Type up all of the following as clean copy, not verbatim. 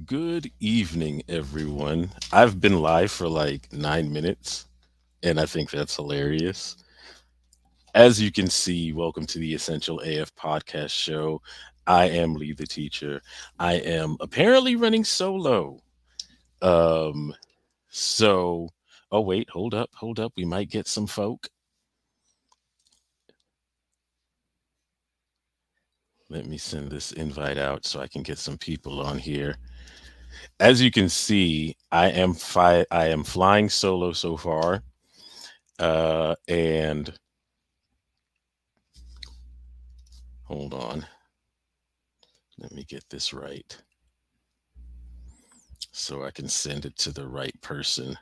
Good evening, everyone. I've been live for like 9 minutes, and I think that's hilarious. As you can see, welcome to the Essential AF podcast show. I am Lee the teacher. I am apparently running solo. Um, so, oh, wait, hold up. We might get some folk. Let me send this invite out so I can get some people on here. As you can see, I am flying solo so far. And hold on. Let me get this right so I can send it to the right person.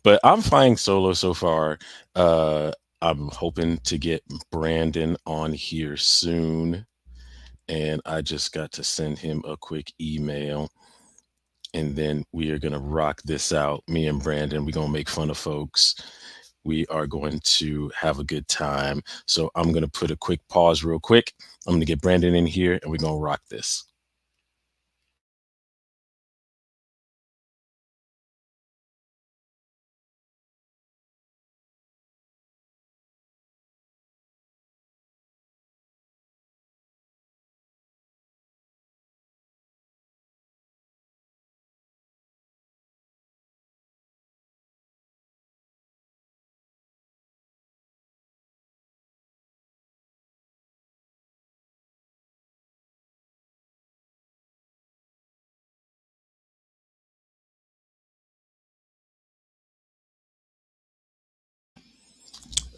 But I'm flying solo so far. Uh, I'm hoping to get Brandon on here soon. And I just got to send him a quick email. And then we are going to rock this out. Me and Brandon, we're going to make fun of folks. We are going to have a good time. So I'm going to put a quick pause real quick. I'm going to get Brandon in here and we're going to rock this.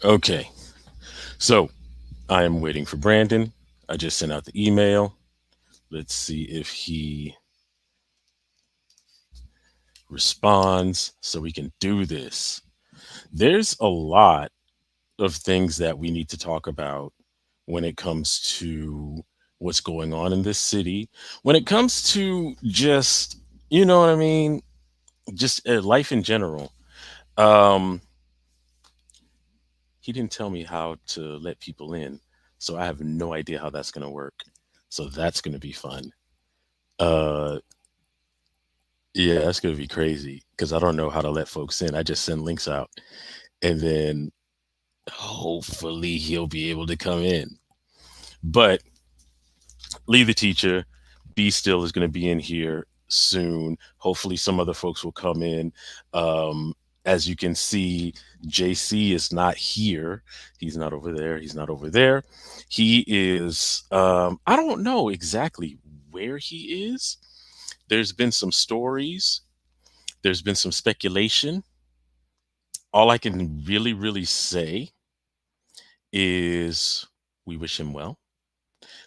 Okay. So I am waiting for Brandon. I just sent out the email. Let's see if he responds so we can do this. There's a lot of things that we need to talk about when it comes to what's going on in this city, when it comes to just, you know what I mean, just life in general. Um, he didn't tell me how to let people in, so I have no idea how that's going to work. So that's going to be fun. Uh, Yeah, that's gonna be crazy because I don't know how to let folks in. I just send links out, and then hopefully he'll be able to come in. But Lee the teacher, B still is gonna be in here soon. Hopefully some other folks will come in. Um, as you can see, JC is not here. He's not over there. He's not over there. He is. I don't know exactly where he is. There's been some stories. There's been some speculation. All I can really say is we wish him well.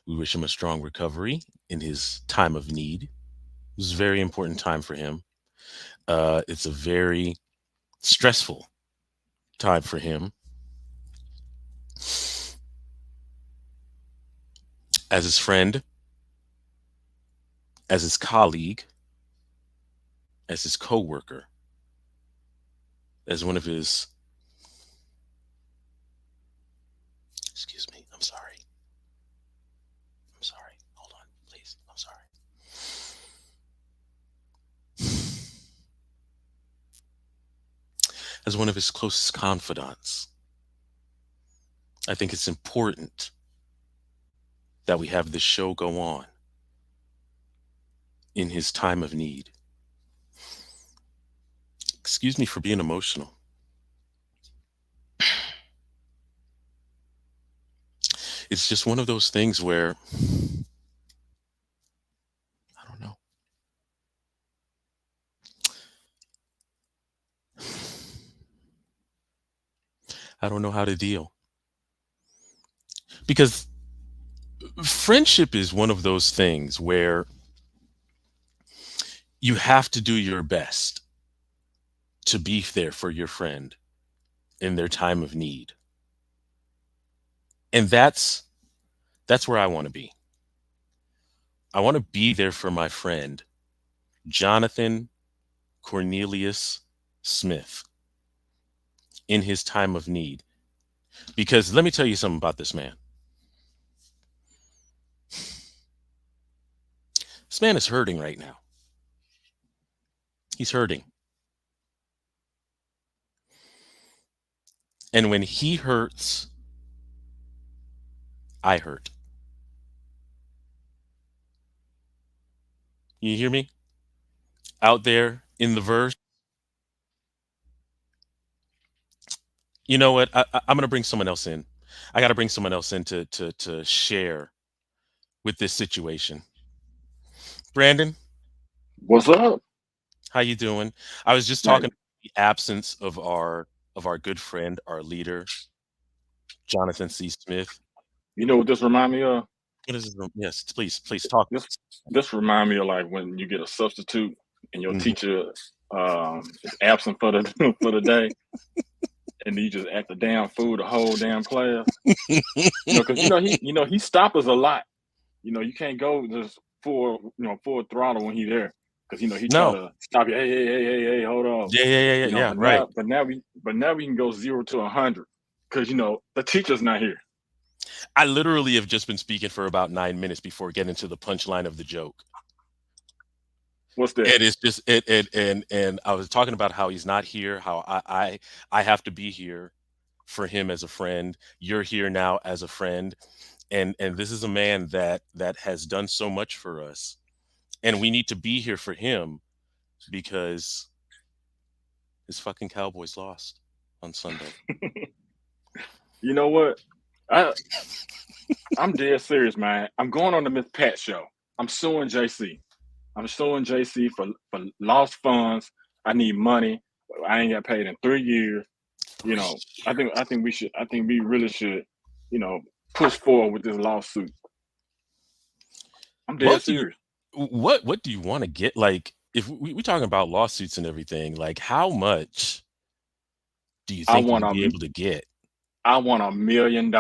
We wish him a strong recovery in his time of need. It was a very important time for him. It's a very stressful time for him as his friend, as his colleague, as his coworker, as one of his. Excuse me. I'm sorry. I'm sorry. Hold on, please. I'm sorry. As one of his closest confidants, I think it's important that we have this show go on in his time of need. Excuse me for being emotional. It's just one of those things where I don't know. I don't know how to deal because friendship is one of those things where you have to do your best to be there for your friend in their time of need. And that's where I want to be. I want to be there for my friend Jonathan Cornelius Smith in his time of need. Because let me tell you something about this man. This man is hurting right now. He's hurting. And when he hurts, I hurt. You hear me? Out there in the verse. You know what? I'm gonna bring someone else in. I got to bring someone else in to share with this situation. Brandon, What's up? how you doing? I was just talking Man, about the absence of our good friend, our leader, Jonathan C. Smith. you know what this remind me of? What is his Yes, please talk. This this remind me of like when you get a substitute and your Mhm. teacher is absent for the for the day, and you just act the damn fool the whole damn class. You know, because he stop us a lot. You know, you can't go just full throttle when he there, because he try No. to stop you. Hey, hold on. Yeah. But Right. now we can go 0 to 100 because the teacher's not here. I literally have just been speaking for about 9 minutes before getting to the punchline of the joke. What's that? It is just and I was talking about how he's not here, how I have to be here for him as a friend. You're here now as a friend, and this is a man that has done so much for us, and we need to be here for him because his fucking Cowboys lost on Sunday. You know what? I I'm dead serious, man. I'm going on the Miss Pat show. I'm suing JC. I'm suing JC for lost funds. I need money. I ain't got paid in 3 years. You know, I think we really should, you know, push forward with this lawsuit. I'm dead What do you serious. what do you want to get? Like, if we talking about lawsuits and everything, like how much do you I think want you'll a be able to get I want $1 million.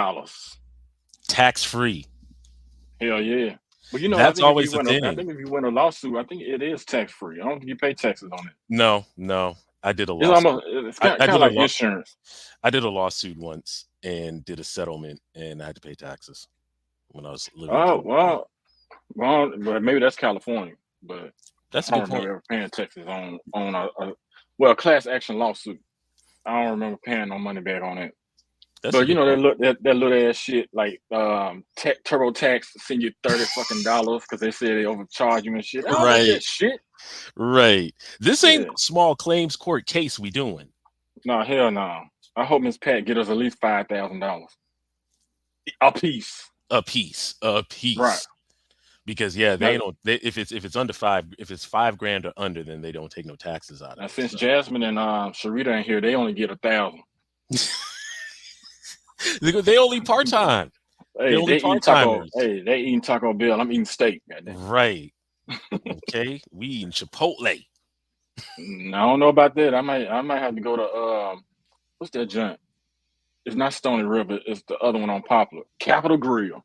tax free? Hell yeah. But That's always the I thing. think if you win a lawsuit, I think it is tax free. I don't think you pay taxes on it. No, I did a It's lawsuit. almost it's I, kind I of did a like law. insurance. I did a lawsuit once and did a settlement, and I had to pay taxes when I was living in Oh California. but maybe that's California. But That's a I don't good point. remember ever paying taxes on a class action lawsuit. I don't remember paying no money back on it. That's a But good that point. that little ass shit like TurboTax send you $30 because they said they overcharge you and shit. I don't want Right, that shit. right. This ain't Yeah. a small claims court case we doing. No, hell no. I hope Miss Pat get us at least $5,000 a piece. A Right. piece. Because yeah, they Now, don't. If it's under five, if it's 5 grand or under, then they don't take no taxes out of now it. since Jasmine and Sharita ain't here, they only get 1,000. They only part time. They Hey, only part timers. They eating Taco Bell. I'm eating steak. Goddamn. Right. Okay. We eating Chipotle. I don't know about that. I might have to go to what's that joint? It's not Stony River. It's the other one on Poplar. Capital Grill.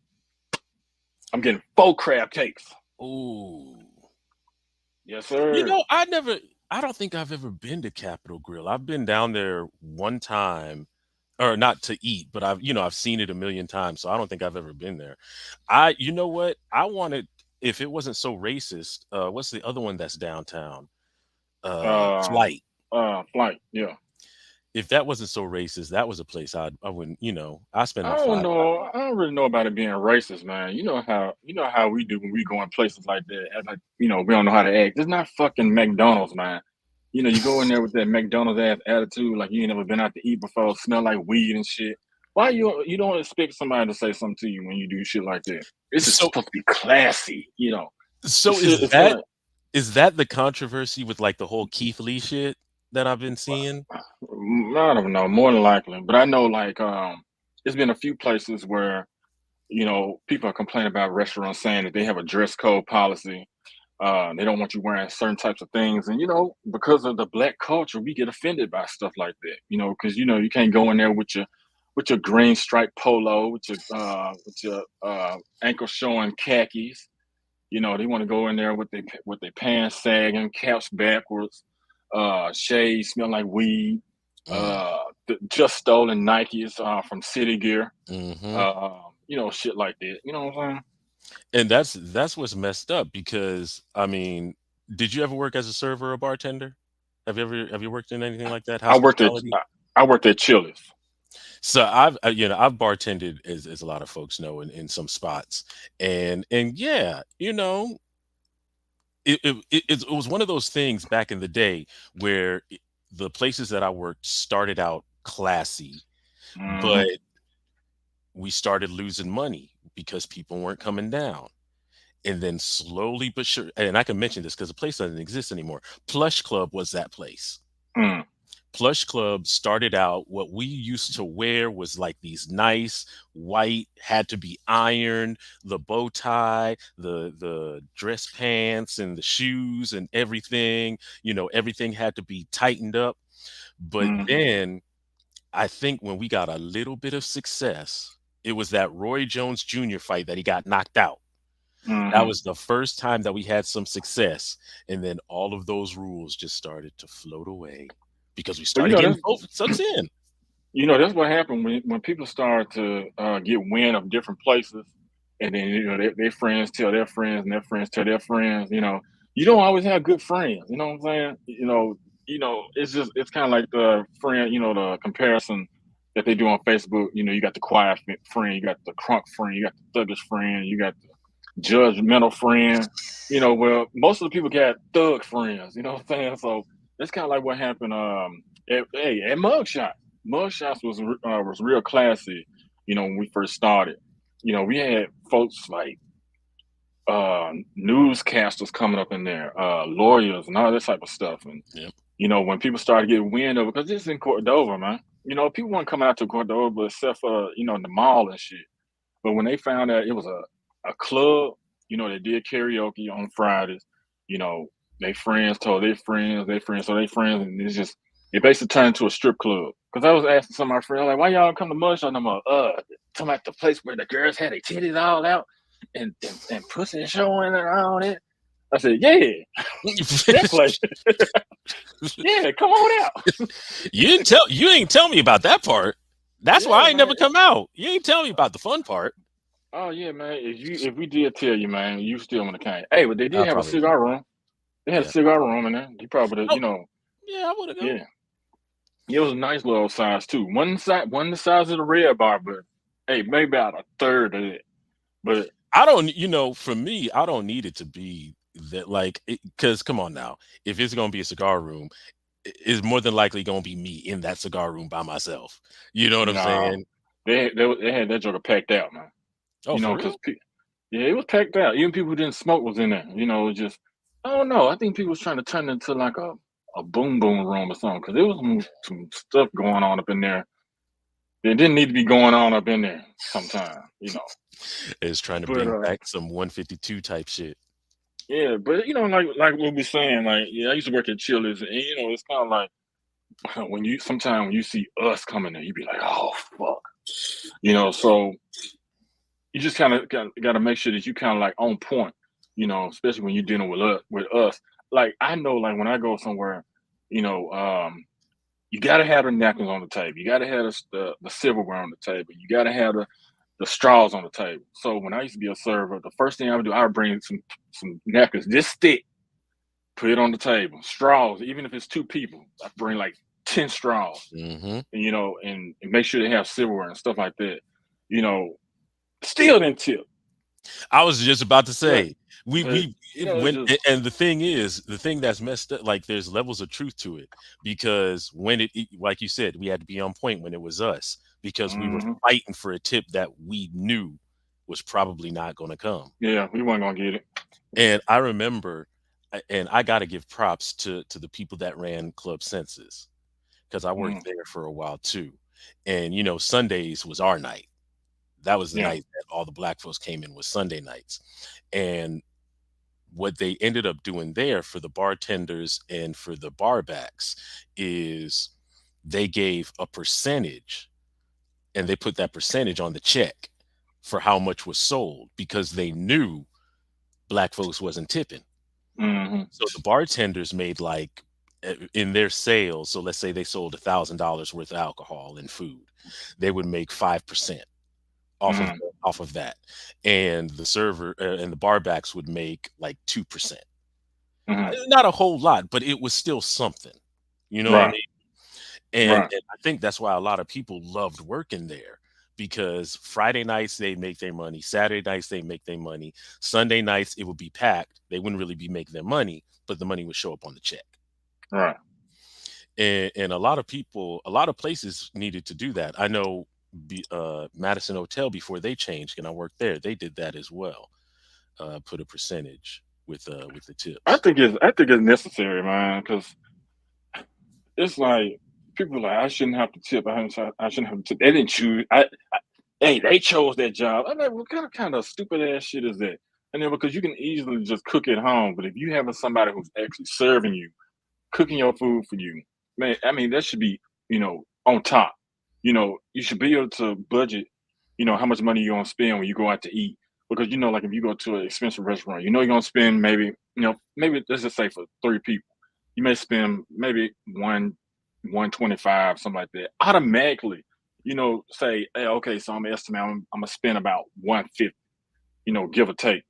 I'm getting 4 crab cakes. Ooh. Yes, You sir. know, I don't think I've ever been to Capitol Grill. I've been down there one time, or not to eat, but I've seen it a million times, so I don't think I've ever been there. You know what? I wanted, if it wasn't so racist, what's the other one that's downtown? Um, Flight. Flight. Yeah. If that wasn't so racist, that was a place I wouldn't, I spend I my don't five. know. I don't really know about it being racist, man. You know how we do when we go in places like that. Act like we don't know how to act. It's not fucking McDonald's, man. You go in there with that McDonald's ass attitude, like you ain't never been out to eat before, smell like weed and shit. Why you don't expect somebody to say something to you when you do shit like that? This is So supposed to be classy. so It is feel that like is that the controversy with like the whole Keith Lee shit that I've been seeing? I don't know, more than likely, but I know like there's been a few places where people are complaining about restaurants saying that they have a dress code policy. They don't want you wearing certain types of things, and because of the black culture, we get offended by stuff like that. Because you can't go in there with your green striped polo, with your ankle showing khakis. They want to go in there with their pants sagging, caps backwards, shades smell like weed, Mm, just stolen Nikes from City Gear, hmm shit like that. You know what I'm saying? And that's what's messed up because I mean, did you ever work as a server or bartender? Have you worked in anything like that, I worked at hospitality? I worked at Chili's. So I've bartended as a lot of folks know in some spots, and yeah, it was one of those things back in the day where the places that I worked started out classy, but Hmm. we started losing money because people weren't coming down. And then slowly but sure, and I can mention this because the place doesn't exist anymore. Plush Club was that place. Mm, Plush Club started out, what we used to wear was like these nice white, had to be ironed, the bow tie, the dress pants and the shoes and everything. Everything had to be tightened up. But mm, then I think when we got a little bit of success, it was that Roy Jones Jr. fight that he got knocked out. That hmm. was the first time that we had some success, and then all of those rules just started to float away because we But started getting folks in. that's what happened when people start to get wind of different places, and then their friends tell their friends, and their friends tell their friends. You don't always have good friends. You know what I'm saying? It's kind of like the friend. The comparison that they do on Facebook. You got the quiet friend, you got the crunk friend, you got the thuggish friend, you got the judgmental friend. Well, most of the people got thug friends. You know what I'm saying? So that's kind of like what happened. At Mugshot. Mugshots was real classy. When we first started. We had folks like newscasters coming up in there, lawyers and all this type of stuff. And Yep. when people started getting wind of it, because this is in Cordova, man. People weren't coming out to Cordova except for the mall and shit. But when they found out it was a club, they did karaoke on Fridays. You know, they friends told their friends told their friends, and it basically turned into a strip club. Because I was asking some of my friends, like, why y'all don't come to Mudshot no more? Talking about the place where the girls had their titties all out and pussy showing and all that. I said, yeah, that place. Yeah, come on out. You ain't tell me about that part. That's why Yeah, I ain't never man. come out. You ain't tell me about the fun part. Oh yeah, man. If we did tell you, man, you still want to came. Hey, but they did I have a probably would. cigar room. They had a Yeah. cigar room in there. You probably, Oh, yeah, I would have go. yeah. It was a nice little size too. One the size of the red bar, but hey, maybe about a third of it. But I don't, for me, I don't need it to be that like, because come on now, if it's gonna be a cigar room, it's more than likely gonna be me in that cigar room by myself. You know what I'm no, saying? they had that joker packed out, man. Oh, for Because real? yeah, it was packed out. Even people who didn't smoke was in there. It was just I don't know. I think people was trying to turn it into like a boom boom room or something because there was some stuff going on up in there. It didn't need to be going on up in there sometime. It's trying to But bring back some 152 type shit. yeah, but like what we saying, like yeah, I used to work at Chili's, and it's kind of like when you see us coming in, you be like, oh fuck, So you just kind of got to make sure that you kind of like on point, especially when you're dealing with us. Like I know, like when I go somewhere, you know, um, you got to have the napkins on the table. You got to have the silverware on the table. You got to have the straws on the table. So when I used to be a server, the first thing I would do, I would bring some napkins, this thick, put it on the table. Straws, even if it's two people, I bring like 10 straws, Hmm. and make sure they have silverware and stuff like that. You know, still didn't tip, I was just about to but say we but we it's when just and the thing that's messed up, like there's levels of truth to it because when like you said, we had to be on point when it was us because we were mhm. fighting for a tip that we knew was probably not going to come. Yeah, we weren't gonna get it. And I remember, and I got to give props to the people that ran Club Senses because I Mm, worked there for a while too. And Sundays was our night. That was the yeah. night that all the black folks came in, was Sunday nights. And what they ended up doing there for the bartenders and for the barbacks is they gave a percentage, and they put that percentage on the check for how much was sold because they knew black folks wasn't tipping. Hmm. So the bartenders made like, in their sales, so let's say they sold $1,000 worth of alcohol and food, they would make 5%. off of Mhm. off of that, and the server and the barbacks would make like 2%. Mhm. Not a whole lot, but it was still something. You know what I Right. mean? And Right. and I think that's why a lot of people loved working there because Friday nights they make their money, Saturday nights they make their money, Sunday nights it would be packed. They wouldn't really be making their money, but the money would show up on the check. Right. And a lot of people, a lot of places needed to do that. I know Madison Hotel before they changed, and I worked there. They did that as well. Put a percentage with the tips. I think it's necessary, man, because it's like people are like I shouldn't have to tip. I shouldn't have to tip. They didn't choose. Hey, they chose that job. I'm like, what kind of stupid ass shit is that? And then because you can easily just cook at home, but if you having somebody who's actually serving you, cooking your food for you, man, I mean that should be on top. You should be able to budget. How much money you're gonna spend when you go out to eat because like if you go to an expensive restaurant, you're gonna spend maybe let's just say for 3 people, you may spend maybe 125 something like that automatically. Say, hey, okay, so I'm estimating I'm gonna spend about 150, give or take.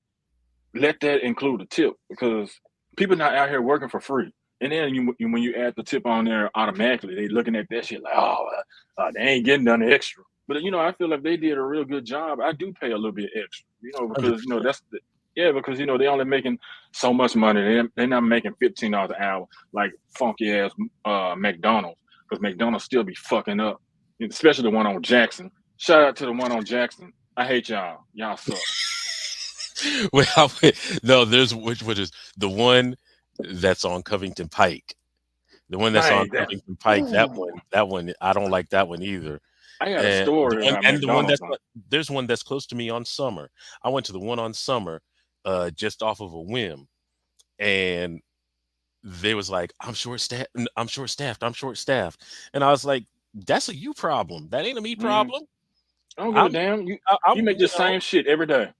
Let that include a tip because people not out here working for free. And then when you add the tip on there automatically, they looking at that shit like, oh, they ain't getting none extra. But I feel like they did a real good job. I do pay a little bit extra, because 100%. yeah, because they only making so much money. They're not making $15 an hour like funky ass McDonald's, because McDonald's still be fucking up, especially the one on Jackson. Shout out to the one on Jackson. I hate y'all. Y'all suck. Well, no, there's which is the one that's on Covington Pike. The one that's on Man, that Covington Pike, ooh. that one, I don't like that one either. I got a And the story one about and the one McDonald's, that's man. there's one that's close to me on Summer. I went to the one on Summer, just off of a whim, and they was like, I'm short staffed, I'm short staffed," and I was like, "That's a you problem. That ain't a me Mhm. problem. I don't give a I'm damn. You I'm you make the same shit every day.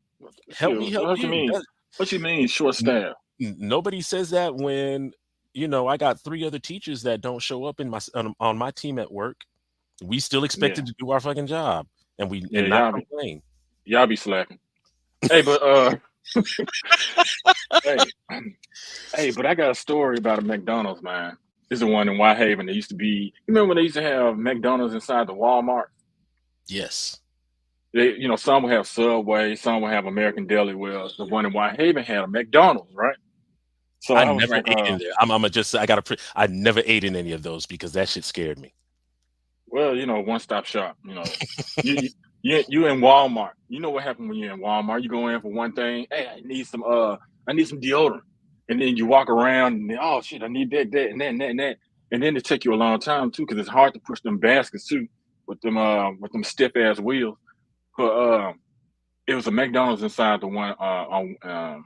help Shit, me help what you you." mean? What you mean short staff? Nobody says that when I got 3 other teachers that don't show up in on my team at work. We still Yeah, expected to do our fucking job yeah, and not complain. y'all be slacking. Hey, but hey, but I got a story about a McDonald's, man. This is the one in Whitehaven. They used to be. You remember when they used to have McDonald's inside the Walmart? Yes. Some would have Subway, some would have American Deli. Well, the one in Whitehaven had a McDonald's, right? So I I was never like, ate in there. Imma just I gotta I never ate in any of those because that shit scared me. well, one stop shop. You you in Walmart. You know what happened when you're in Walmart? You go in for one thing. Hey, I need some deodorant, and then you walk around and oh shit, I need that, and that, and then it take you a long time too because it's hard to push them baskets too with them stiff ass wheels. But it was a McDonald's inside the one on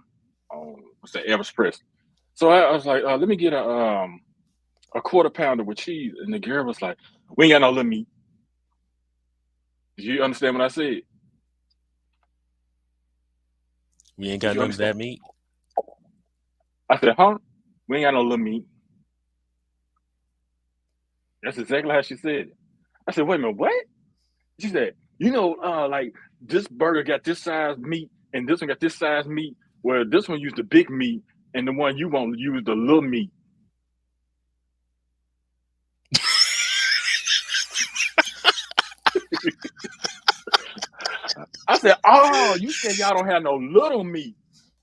what's that Elvis Presley. So I was like, let me get a quarter pounder with cheese, and the girl was like, we ain't got no little meat. Did you understand what I said? We ain't Did got you none of understand? that meat. I said, huh? We ain't got no little meat. That's exactly how she said it. I said, wait a minute, what? She said, like this burger got this size meat and this one got this size meat, where this one used the big meat and the one you won't use the little meat. I said, oh, you said y'all don't have no little meat.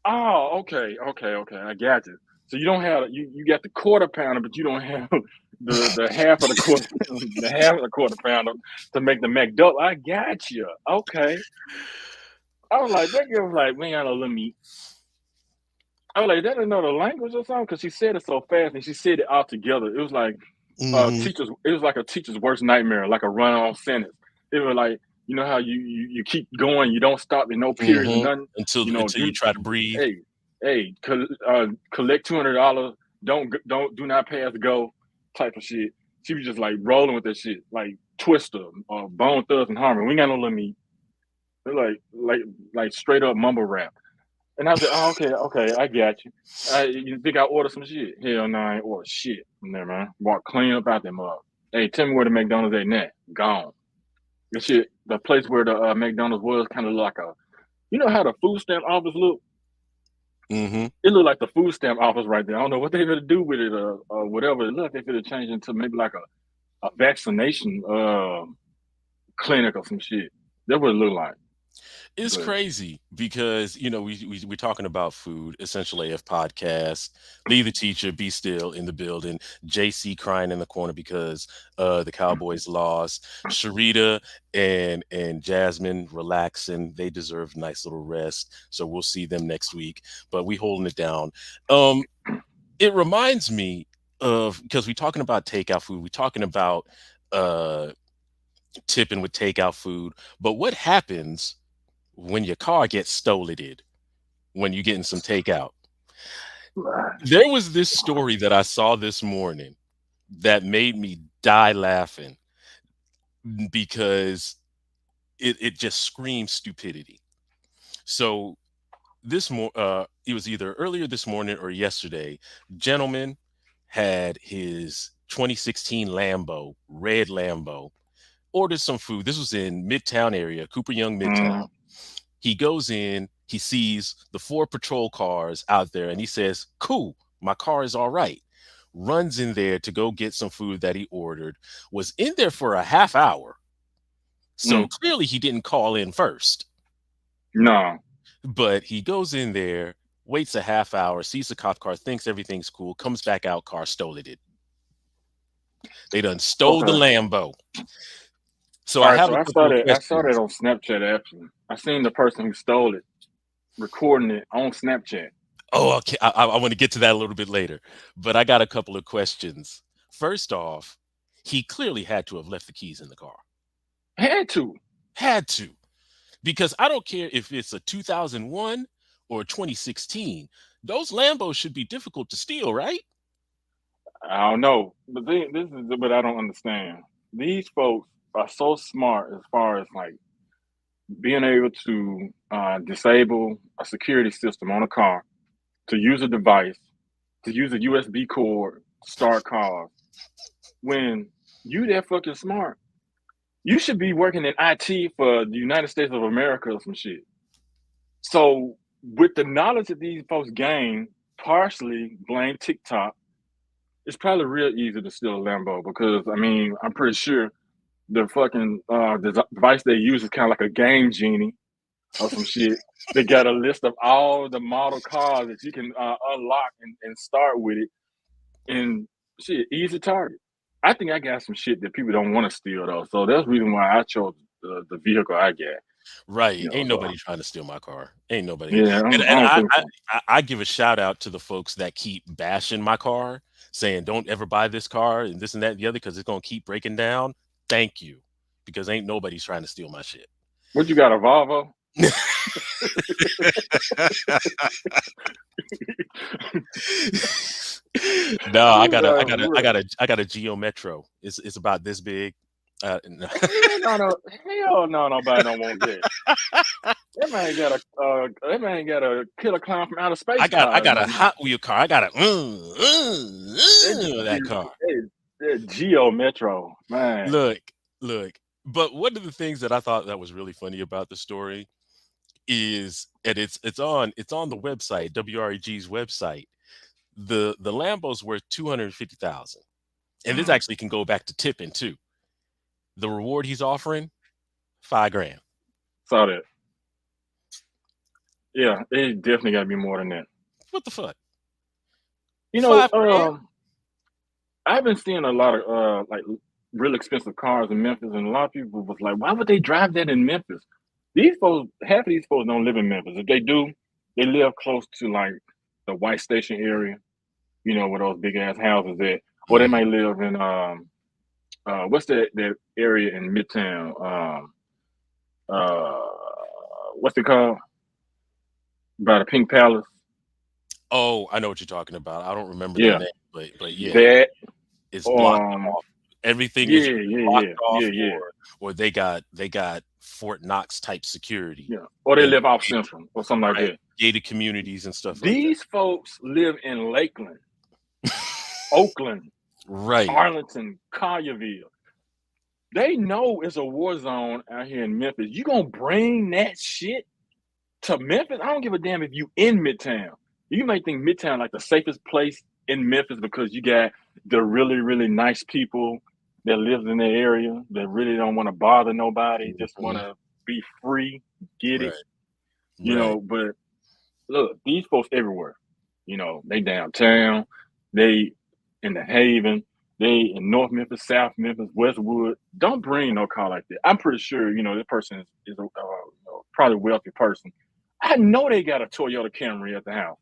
Oh, okay, okay. I got you. So you don't have you got the quarter pounder, but you don't have the half of the quarter the half of the quarter pounder to make the McDouble. I got you. Okay. I was like, that girl was like, we ain't got no little meat. I was like, that another language or something? Because she said it so fast and she said it all together. It was like Mhm. teachers. It was like a teacher's worst nightmare, like a run-on sentence. It was like, how you keep going, you don't stop, and no periods and Mhm. nothing. Until you Do try to breathe. hey, collect $200. Do not pass go type of shit. She was just like rolling with that shit, like Twister, Bone Thugs and Harmony. We ain't got no limit. They're like straight up mumble rap. And I said, oh, okay, I got you. You think I ordered some shit? Hell no, I ain't ordered shit from there, man. Walk clean up out them up. Hey, tell me where the McDonald's at now. Gone. The shit, the place where the McDonald's was kind of like a, you know how the food stamp office look? Mm-hmm. It looked like the food stamp office right there. I don't know what they gonna do with it or whatever. It looked like they could have changed into maybe like a vaccination clinic or some shit. That's what it looked like. It's But crazy because we're talking about food. Essential AF podcast. Leave the teacher, be still in the building. JC crying in the corner because the Cowboys lost. Sharita and Jasmine relaxing. They deserve a nice little rest. So we'll see them next week. But we holding it down. Um, it reminds me of, because we're talking about takeout food. We're talking about uh tipping with takeout food. But what happens when your car gets stolen when you're getting some takeout? There was this story that I saw this morning that made me die laughing because it just screams stupidity. So it was either earlier this morning or yesterday. Gentleman had his 2016 Lambo, red Lambo, ordered some food. This was in Midtown area, Cooper Young Midtown. mm, He goes in, he sees the 4 patrol cars out there, and he says, "Cool, my car is all right." Runs in there to go get some food that he ordered, was in there for a half hour. So mm, clearly he didn't call in first, no. but he goes in there, waits a half hour, sees the cop car, thinks everything's cool, comes back out, car stole it. They done stole the Okay. Lambo. So All I right. have So a I couple saw of that. I saw that questions. on Snapchat actually. I seen the person who stole it recording it on Snapchat. Oh, okay. I want to get to that a little bit later, but I got a couple of questions. First off, he clearly had to have left the keys in the car. Had to. Had to, because I don't care if it's a 2001 or 2016. Those Lambos should be difficult to steal, right? I don't know, but this is what I don't understand. These folks are so smart as far as like being able to disable a security system on a car, to use a device, to use a USB cord to start cars. When you that fucking smart, you should be working in IT for the United States of America or some shit. So with the knowledge that these folks gain, partially blame TikTok. It's probably real easy to steal a Lambo because I mean I'm pretty sure the fucking device they use is kind of like a game genie or some shit. They got a list of all the model cars that you can unlock and start with it, and shit, easy target. I think I got some shit that people don't want to steal though, so that's the reason why I chose the vehicle I got. Right. You know, Ain't so nobody trying to steal my car. Ain't nobody. yeah, I And don't I, think I so. I give a shout out to the folks that keep bashing my car, saying don't ever buy this car and this and that and the other because it's gonna keep breaking down. Thank you, because ain't nobody's trying to steal my shit. What you got, a Volvo? No, Real. I got a Geo Metro. It's about this big. No. Hell no, nobody don't want that. That man got a killer clown from outer space I car. got a Hot Wheel car. I got a That, that car. that Geo Metro, man. Look, look. But one of the things that I thought that was really funny about the story is, and it's on the website, WREG's website. The Lambo's worth 250,000, and this Mm, actually can go back to tipping too. The reward he's offering, $5,000. saw that. Yeah, it definitely got to be more than that. What the fuck? You know, 5 grand? I've been seeing a lot of like real expensive cars in Memphis, and a lot of people was like, "Why would they drive that in Memphis?" These folks, half of these folks don't live in Memphis. If they do, they live close to like the White Station area. You know, where those big ass houses at, or they Mhm. may live in what's that area in Midtown? Uh, what's it called? By the Pink Palace. Oh, I know what you're talking about. I don't remember the Yeah, name, but yeah, that. it's blocked Um, off. Everything is yeah, yeah, blocked yeah, off, yeah, yeah, or they got Fort Knox type security yeah. Or they and live off Central or something like right, that. gated communities and stuff like that. These folks live in Lakeland, Oakland, Right. Arlington, Collierville. They know it's a war zone out here in Memphis. You gonna bring that shit to Memphis? I don't give a damn if you in Midtown. You may think Midtown like the safest place in Memphis because you got the really, really nice people that lives in the area that really don't want to bother nobody, just want Mhm. to be free, get it, Right, right, But look, these folks everywhere. They downtown, they in the Haven, they in North Memphis, South Memphis, Westwood. Don't bring no car like that. I'm pretty sure this person is a probably a wealthy person. I know they got a Toyota Camry at the house.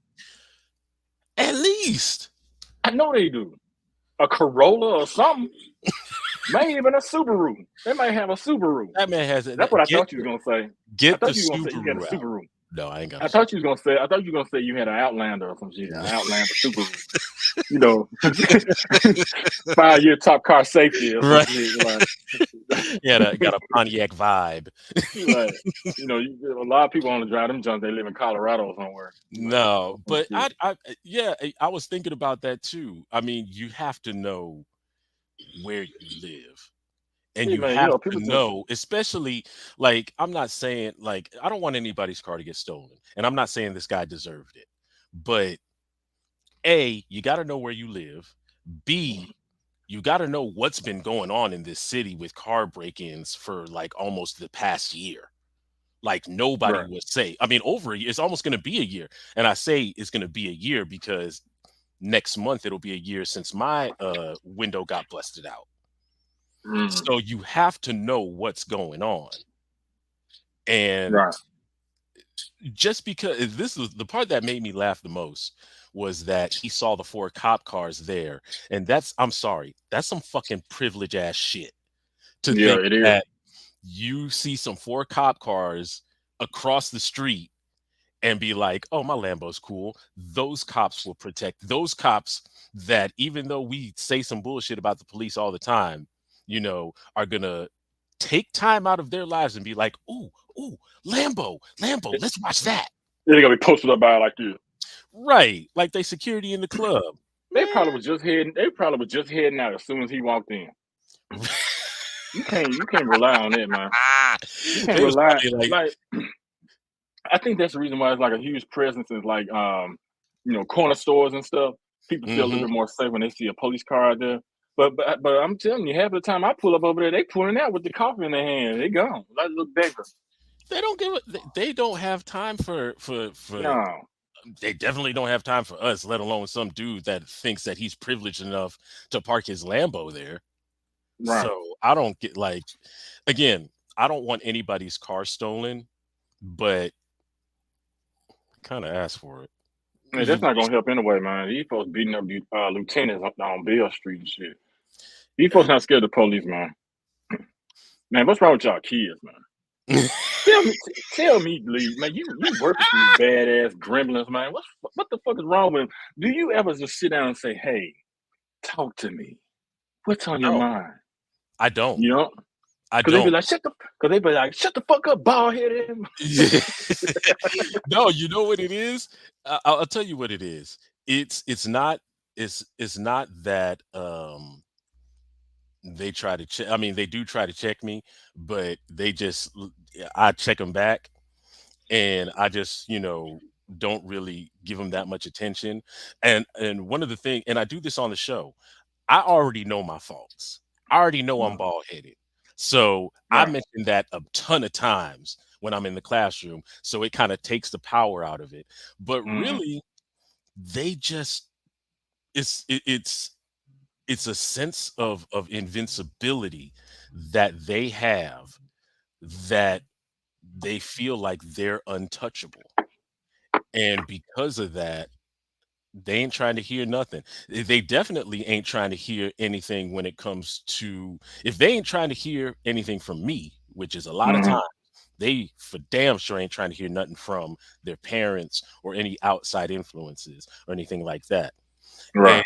at least. I know they do. A Corolla or something. Maybe even a Subaru. They might have a Subaru. That man has That's it. what I thought you was gonna say. I Get the thought you was gonna say you got a Subaru out. Subaru. No, I ain't got a I Subaru. thought you was gonna say. I thought you were gonna say you had an Outlander or some shit. An No. Outlander Subaru. 5-year top car safety or Right. something. Like, Got a Pontiac vibe. like, a lot of people only drive them junks. They live in Colorado somewhere. No, Some but shit. I was thinking about that too. I mean, you have to know where you live. And Yeah, you man. have to People just know, especially like I'm not saying like I don't want anybody's car to get stolen. And I'm not saying this guy deserved it. But A, you got to know where you live. B, you got to know what's been going on in this city with car break-ins for like almost the past year. Like nobody right. would say. I mean, over a year, it's almost going to be a year. And I say it's going to be a year because next month it'll be a year since my window got busted out. Mm, So you have to know what's going on. And right. just because this was the part that made me laugh the most was that he saw the 4 cop cars there. And I'm sorry, that's some fucking privilege ass shit to Yeah, think it is. that you see some 4 cop cars across the street and be like, oh, my Lambo's cool. Those cops will protect those cops that even though we say some bullshit about the police all the time, are gonna take time out of their lives and be like, ooh, Lambo, let's watch that. They're gonna be posted up by like this. Right. Like they security in the club. They Man. probably was just heading. They probably was just heading out as soon as he walked in. You can't rely on that, man. You can't They was rely probably like, like I think that's the reason why it's like a huge presence in like corner stores and stuff. People feel a little mhm. bit more safe when they see a police car out there. But I'm telling you, half of the time I pull up over there, they pulling out with the coffee in their hand. They gone. Like little beggars. They don't give a they don't have time for No. they definitely don't have time for us, let alone some dude that thinks that he's privileged enough to park his Lambo there. Right. So I don't get like, again, I don't want anybody's car stolen, but kind of ask for it. Hey, that's not gonna help anyway, man. These folks beating up lieutenants up on Bill Street and shit. These folks not scared of the police, man. Man, what's wrong with y'all kids, man? Tell me, Lee, man. You work with these badass gremlins, man. What the fuck is wrong with them? Do you ever just sit down and say, "Hey, talk to me. What's on your No, mind?" I don't. You know? I Because they be don't. like, "Shut the fuck up, bald headed." No, you know what it is? I'll tell you what it is. It's not it's not that they try to check. I mean, they do try to check me, but I check them back, and I just don't really give them that much attention. And one of the thing, and I do this on the show. I already know my faults. I already know I'm Right. bald headed. So I Right. mentioned that a ton of times when I'm in the classroom. So it kind of takes the power out of it. But Mm-hmm. really, they just it's a sense of invincibility that they have, that they feel like they're untouchable. And because of that, they ain't trying to hear nothing. They definitely ain't trying to hear anything when it comes to, if they ain't trying to hear anything from me, which is a lot of Mm-hmm. times, they for damn sure ain't trying to hear nothing from their parents or any outside influences or anything like that. And Right.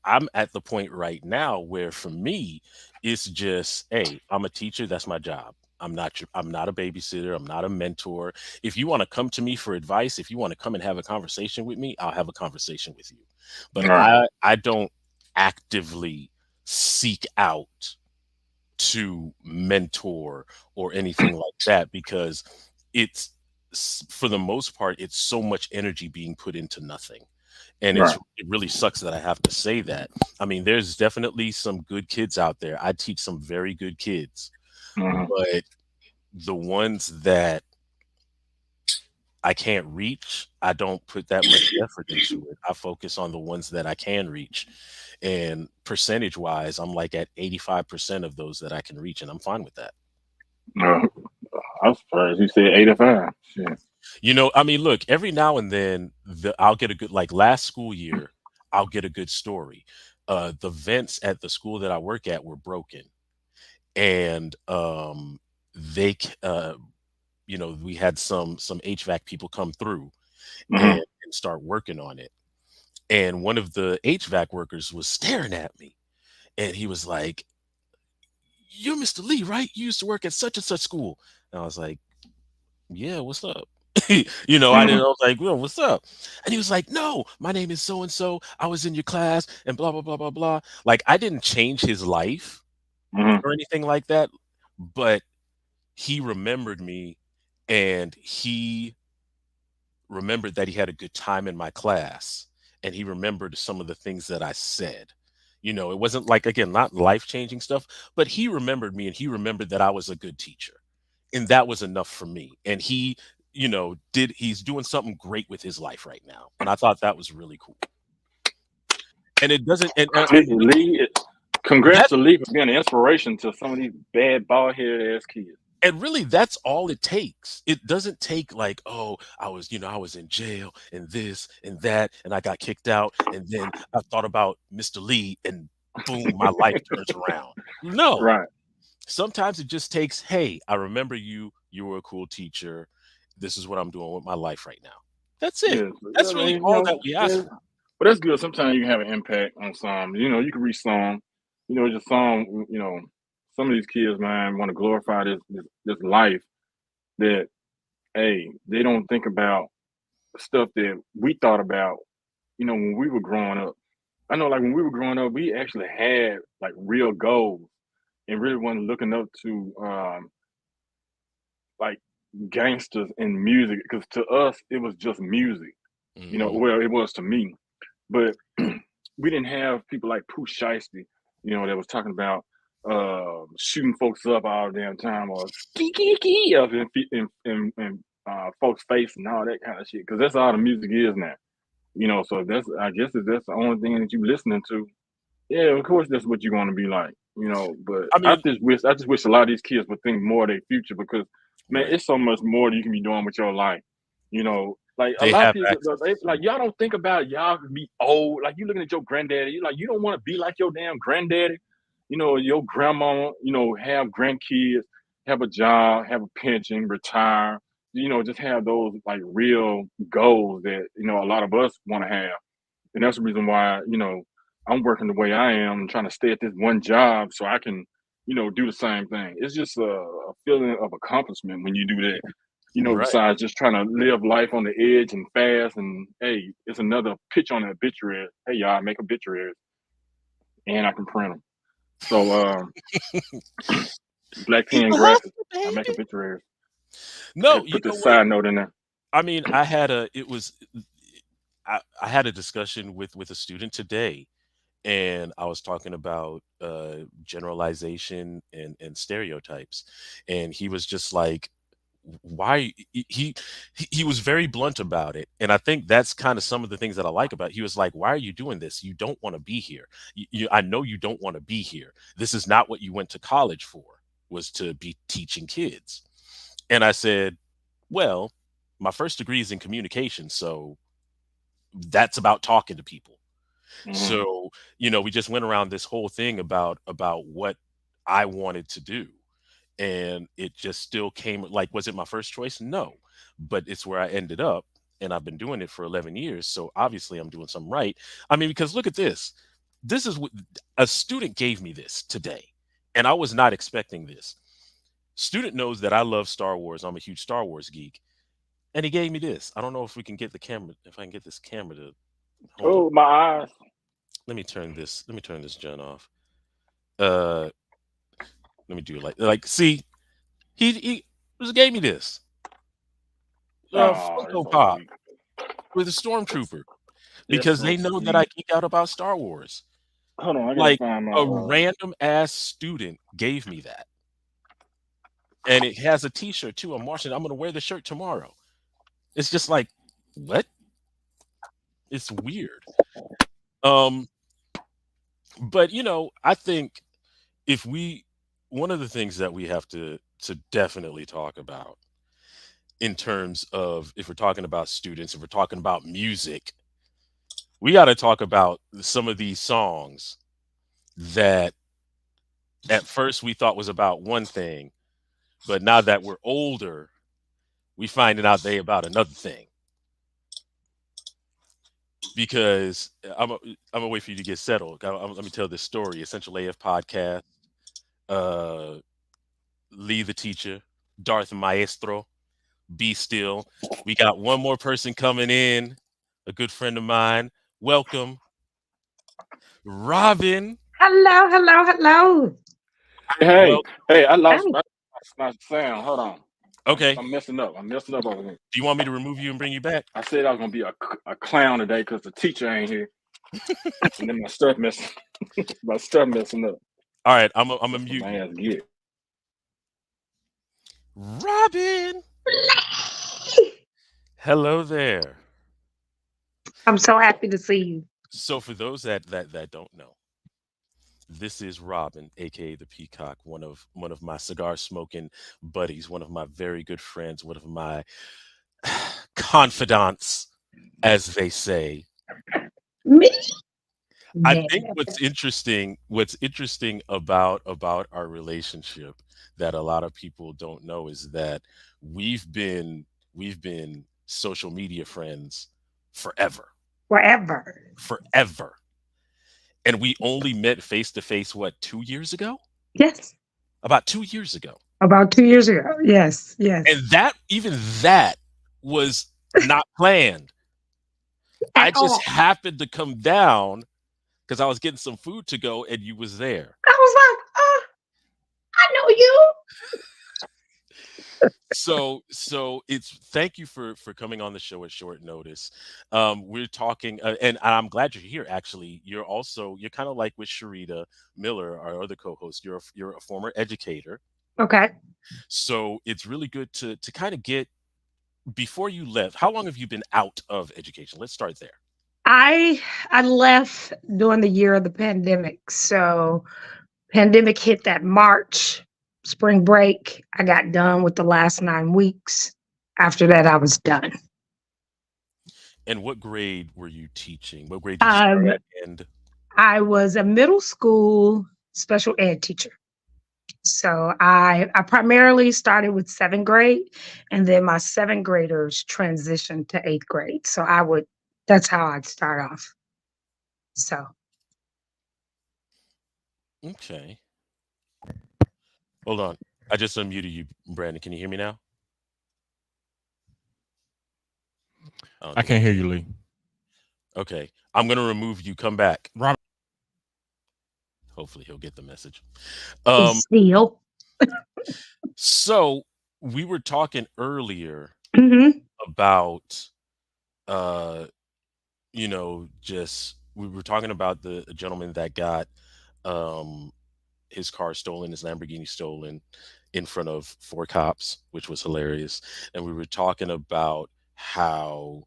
I'm at the point right now where for me, it's just, hey, I'm a teacher. That's my job. I'm not a babysitter. I'm not a mentor. If you want to come to me for advice, if you want to come and have a conversation with me, I'll have a conversation with you. But Right. I don't actively seek out to mentor or anything like that, because it's for the most part it's so much energy being put into nothing. And Right. it really sucks that I have to say that. I mean, there's definitely some good kids out there. I teach some very good kids, Hmm. but the ones that I can't reach, I don't put that much effort into it. I focus on the ones that I can reach. And percentage wise, I'm like at 85% of those that I can reach, and I'm fine with that. Uh, I'm surprised you said 85. Shit. I mean, look, every now and then I'll get a good, like last school year, I'll get a good story. The vents at the school that I work at were broken, and they, we had some HVAC people come through and, Hmm. and start working on it. And one of the HVAC workers was staring at me, and he was like, "You're Mr. Lee, right? You used to work at such and such school." And I was like, "Yeah, what's up?" I didn't. Hmm. I was like, "Well, what's up?" And he was like, "No, my name is so and so. I was in your class, and blah blah blah blah blah." Like I didn't change his life Hmm. or anything like that, but he remembered me, and he remembered that he had a good time in my class, and he remembered some of the things that I said. It wasn't like, again, not life changing stuff, but he remembered me, and he remembered that I was a good teacher. And that was enough for me. And he's doing something great with his life right now. And I thought that was really cool. And it doesn't, and Lee, congrats that's, to Lee for being an inspiration to some of these bad bald headed ass kids. and really that's all it takes. It doesn't take like, oh, I was in jail and this and that and I got kicked out and then I thought about Mr. Lee and boom, my life turns around. No. Right. Sometimes it just takes, hey, I remember you, you were a cool teacher. This is what I'm doing with my life right now. That's it. Yes. I That's really mean, all that we ask yeah. for. But that's good. Sometimes you can have an impact on some. You can reach some. Just some. Some of these kids, man, want to glorify this life that, hey, they don't think about stuff that we thought about. When we were growing up. I know, like when we were growing up, we actually had like real goals and really wasn't looking up to like gangsters in music because to us it was just music. Hmm. Well, it was to me, but we didn't have people like Pooh Shiesty, that was talking about shooting folks up all the damn time or ski ski ski up in folks' face and all that kind of shit. Because that's all the music is now. So that's I guess if that's the only thing that you listening to, yeah, of course that's what you're gonna be like. But I I mean, just wish a lot of these kids would think more of their future because man, right. it's so much more that you can be doing with your life. Like a They lot of have people, access to so like much. y'all don't think about y'all could be old. Like you looking at your granddaddy, you like you don't want to be like your damn granddaddy. Your grandma. Have grandkids, have a job, have a pension, retire. Just have those like real goals that a lot of us want to have, and that's the reason why I'm working the way I am and trying to stay at this one job so I can do the same thing. It's just a feeling of accomplishment when you do that. Right. Besides just trying to live life on the edge and fast, and hey, it's another pitch on the obituary. Hey, y'all, I make obituaries and I can print them. So, black Keep pen a graphics, hustle, I make baby. obituaries. I No, had to you put know this what? side note in there. I mean, I had a discussion with a student today, and I was talking about generalization and stereotypes, and he was just like, "Why?" He was very blunt about it, and I think that's kind of some of the things that I like about it. He was like, "Why are you doing this? You don't want to be here. I know you don't want to be here. This is not what you went to college for. Was to be teaching kids." And I said, "Well, my first degree is in communication, so that's about talking to people." Hmm. So, we just went around this whole thing about what I wanted to do. And it just still came like, was it my first choice? No. But it's where I ended up. And I've been doing it for 11 years. So obviously I'm doing something right. I mean, because look at this. This is what a student gave me this today. And I was not expecting this. Student knows that I love Star Wars. I'm a huge Star Wars geek. And he gave me this. I don't know if we can get the camera, if I can get this camera to hold on. Oh, my eyes. Let me turn this Gen off. Uh, let me do it like see, he just gave me this Oh, it's Funko so Pop sweet. with a stormtrooper It's because so they know that I sweet. geek out about Star Wars. Hold on, I gotta Like find my a random ass student gave me that, and it has a T-shirt too. I'm watching. I'm gonna wear the shirt tomorrow. It's just like what? It's weird. Um, but I think if we one of the things that we have to definitely talk about in terms of if we're talking about students, if we're talking about music, we got to talk about some of these songs that at first we thought was about one thing, but now that we're older, we finding out they about another thing. Because I'm gonna wait for you to get settled. Let me tell this story. Essential AF podcast. Uh, Lee the teacher, Darth Maestro, be still. We got one more person coming in, a good friend of mine. Welcome, Robin. Hello, hello, hello. Hey, Well, hey, Hey. I lost my sound. Hold on. okay. I'm messing up. I'm messing up over here. Do you want me to remove you and bring you back? I said I was gonna be a clown today because the teacher ain't here, and then my stuff messing up. All right, I'm a That's what mute my you. ass get. Robin, hello there. I'm so happy to see you. So for those that don't know, this is Robin, aka the Peacock, one of my cigar smoking buddies, one of my very good friends, one of my confidants, as they say. Me? I Yeah. think what's interesting about our relationship that a lot of people don't know is that we've been social media friends forever. Forever. Forever. And we only met face to face what, 2 years ago? Yes. About 2 years ago. About 2 years ago. Yes, yes. And that even that was not planned. I At just all. happened to come down because I was getting some food to go and you was there. I was like, I know you. So it's thank you for coming on the show at short notice. We're talking, and I'm glad you're here. Actually, you're kind of like with Sharita Miller, our other co-host. You're a former educator, Okay. so it's really good to kind of get before you left. How long have you been out of education? Let's start there. I left during the year of the pandemic. So pandemic hit that March, spring break. I got done with the last 9 weeks. After that, I was done. And what grade were you teaching? What grade did you start Um, at? And I was a middle school special ed teacher. So I primarily started with 7th grade, and then my 7th graders transitioned to 8th grade. So that's how I'd start off. So okay, hold on. I just unmuted you, Brandon. Can you hear me now? I don't I think he can't hear can. you, Lee. Okay, I'm gonna remove you. Come back. Robin. Hopefully, he'll get the message. it's Um, still. so we were talking earlier Hmm. about, uh, just we were talking about the gentleman that got um his car stolen, his Lamborghini stolen in front of four cops, which was hilarious. And we were talking about how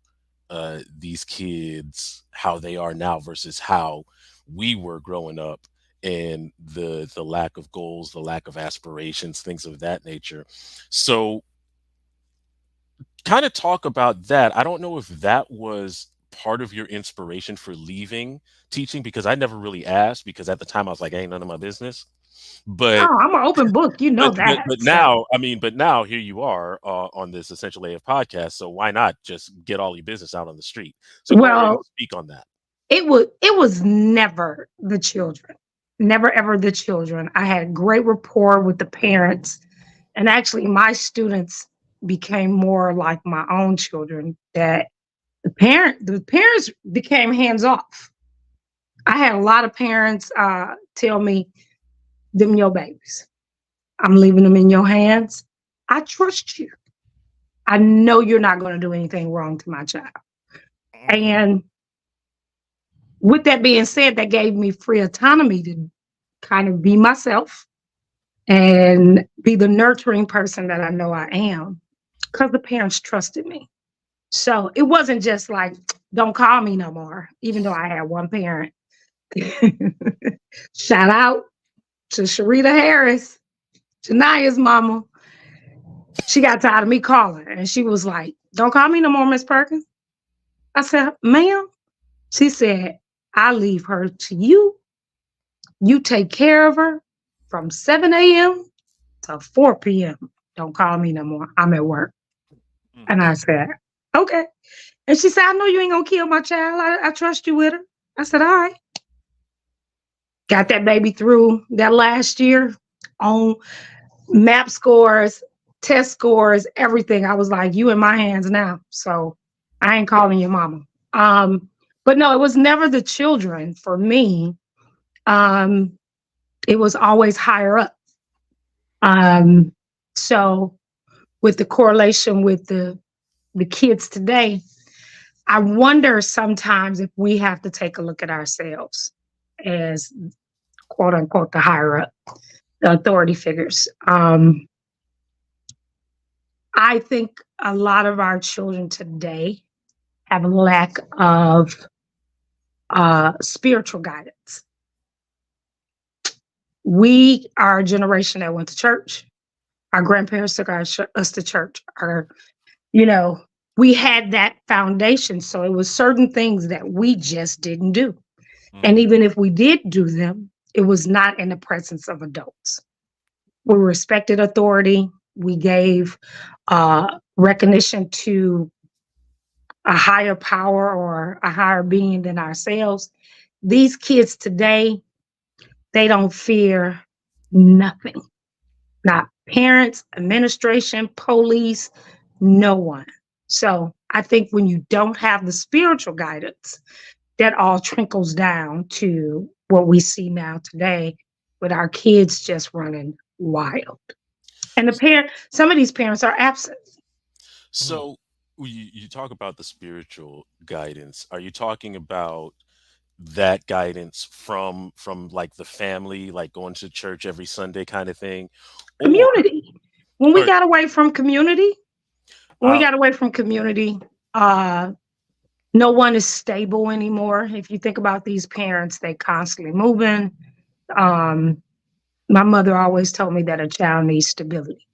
these kids, how they are now versus how we were growing up, and the lack of goals, the lack of aspirations, things of that nature. So kind of talk about that. I don't know if that was part of your inspiration for leaving teaching because I never really asked because at the time I was like, ain't none of my business. But Oh, I'm an open book. You know but that. So now, I mean, but now here you are on this Essential AF podcast. So why not just get all your business out on the street? So go ahead and well, speak on that. it was never the children. Never ever the children. I had great rapport with the parents. And actually my students became more like my own children that the parents became hands off. I had a lot of parents tell me, them your babies. I'm leaving them in your hands. I trust you. I know you're not going to do anything wrong to my child. And with that being said, that gave me free autonomy to kind of be myself and be the nurturing person that I know I am because the parents trusted me. So it wasn't just like, don't call me no more, even though I had one parent. Shout out to Sharita Harris, Jania's mama. She got tired of me calling and she was like, don't call me no more, Miss Perkins. I said, ma'am. She said, I leave her to you. You take care of her from 7 a.m. to 4 p.m. Don't call me no more. I'm at work. And I said, okay. And she said, I know you ain't gonna kill my child. I trust you with her. I said, all right. Got that baby through that last year on MAP scores, test scores, everything. I was like, you in my hands now. So I ain't calling your mama. But no, it was never the children for me. It was always higher up. So with the correlation with the kids today, I wonder sometimes if we have to take a look at ourselves as quote unquote the higher up, the authority figures. I think a lot of our children today have a lack of spiritual guidance. We are a generation that went to church. Our grandparents took us to church. We had that foundation. So it was certain things that we just didn't do. And even if we did do them, it was not in the presence of adults. We respected authority. We gave recognition to a higher power or a higher being than ourselves. These kids today, they don't fear nothing. Not parents, administration, police, no one. So I think when you don't have the spiritual guidance, that all trickles down to what we see now today with our kids just running wild. And some of these parents are absent. So you talk about the spiritual guidance. Are you talking about that guidance from like the family, like going to church every Sunday kind of thing? Community. When we or got away from community, uh, no one is stable anymore. If you think about these parents, they constantly moving. My mother always told me that a child needs stability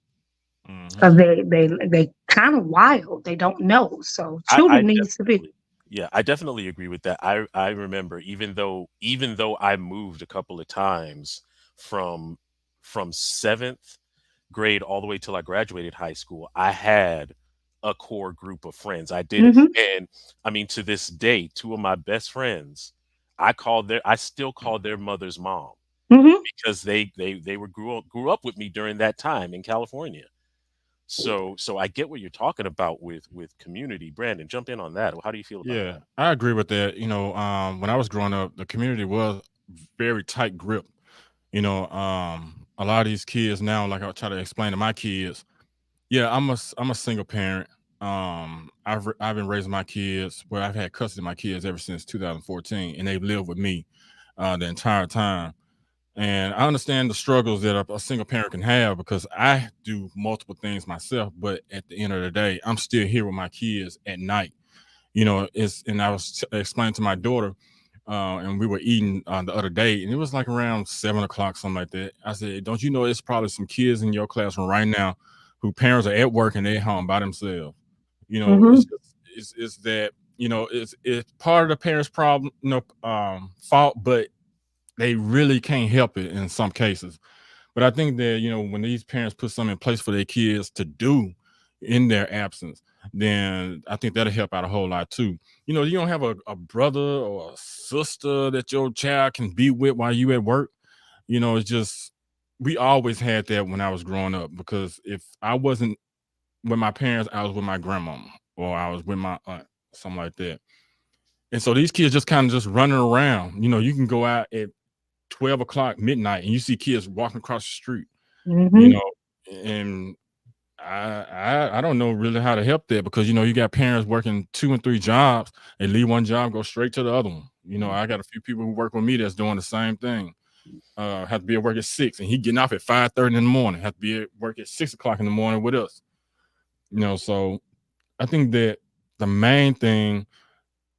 because they kind of wild. They don't know. So I children needs to be. definitely, yeah, I definitely agree with that. I remember even though I moved a couple of times from seventh grade all the way till I graduated high school, I had a core group of friends. I did. Mhm, And I mean, to this day, two of my best friends, I still call their mother's mom mhm. because they were grew up with me during that time in California. So I get what you're talking about with community. Brandon, jump in on that. How do you feel about Yeah, that? I agree with that. When I was growing up, the community was very tight grip. A lot of these kids now, like I try to explain to my kids, yeah, I'm a single parent. I've been raising my kids. Well, I've had custody of my kids ever since 2014, and they've lived with me the entire time. And I understand the struggles that a single parent can have because I do multiple things myself. But at the end of the day, I'm still here with my kids at night. And I was explaining to my daughter, and we were eating the other day, and it was like around 7 o'clock, something like that. I said, don't you know it's probably some kids in your classroom right now who parents are at work and they're home by themselves. It's Mhm. just it's that it's part of the parents' problem, fault, but they really can't help it in some cases. But I think that, when these parents put something in place for their kids to do in their absence, then I think that'll help out a whole lot too. You don't have a brother or a sister that your child can be with while you at work. It's just we always had that when I was growing up because if I wasn't with my parents, I was with my grandmama or I was with my aunt, something like that. And so these kids just kind of just running around. You can go out at 12 o'clock, midnight, and you see kids walking across the street, Mm-hmm. you know, and I don't know really how to help that, because you got parents working 2 and 3 jobs. They leave one job, go straight to the other one. I got a few people who work with me that's doing the same thing. Have to be at work at 6, and he getting off at 5:30 in the morning. Have to be at work at 6 o'clock in the morning with us. So I think that the main thing,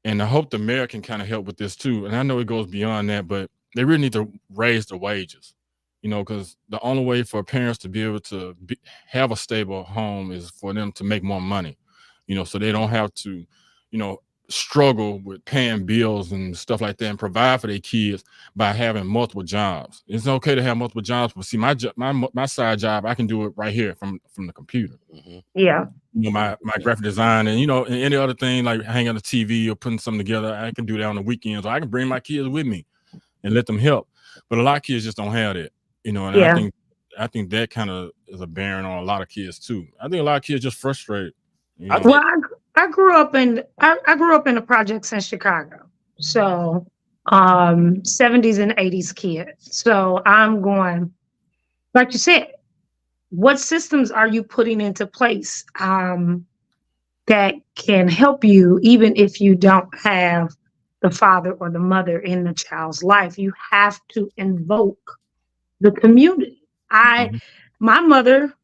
and I hope the mayor can kind of help with this too. And I know it goes beyond that, but they really need to raise the wages. Because the only way for parents to be able to have a stable home is for them to make more money, so they don't have to, struggle with paying bills and stuff like that, and provide for their kids by having multiple jobs. It's okay to have multiple jobs, but see, my side job, I can do it right here from the computer. Mm-hmm. Yeah. My graphic design, and and any other thing like hanging on the TV or putting something together, I can do that on the weekends. Or I can bring my kids with me and let them help. But a lot of kids just don't have that. And Yeah. I think that kind of is a bearing on a lot of kids too. I think a lot of kids just frustrated. Well, I grew up in the projects in Chicago, so 70s and 80s kid. So I'm going, like you said, what systems are you putting into place that can help you, even if you don't have the father or the mother in the child's life? You have to invoke the community. My mother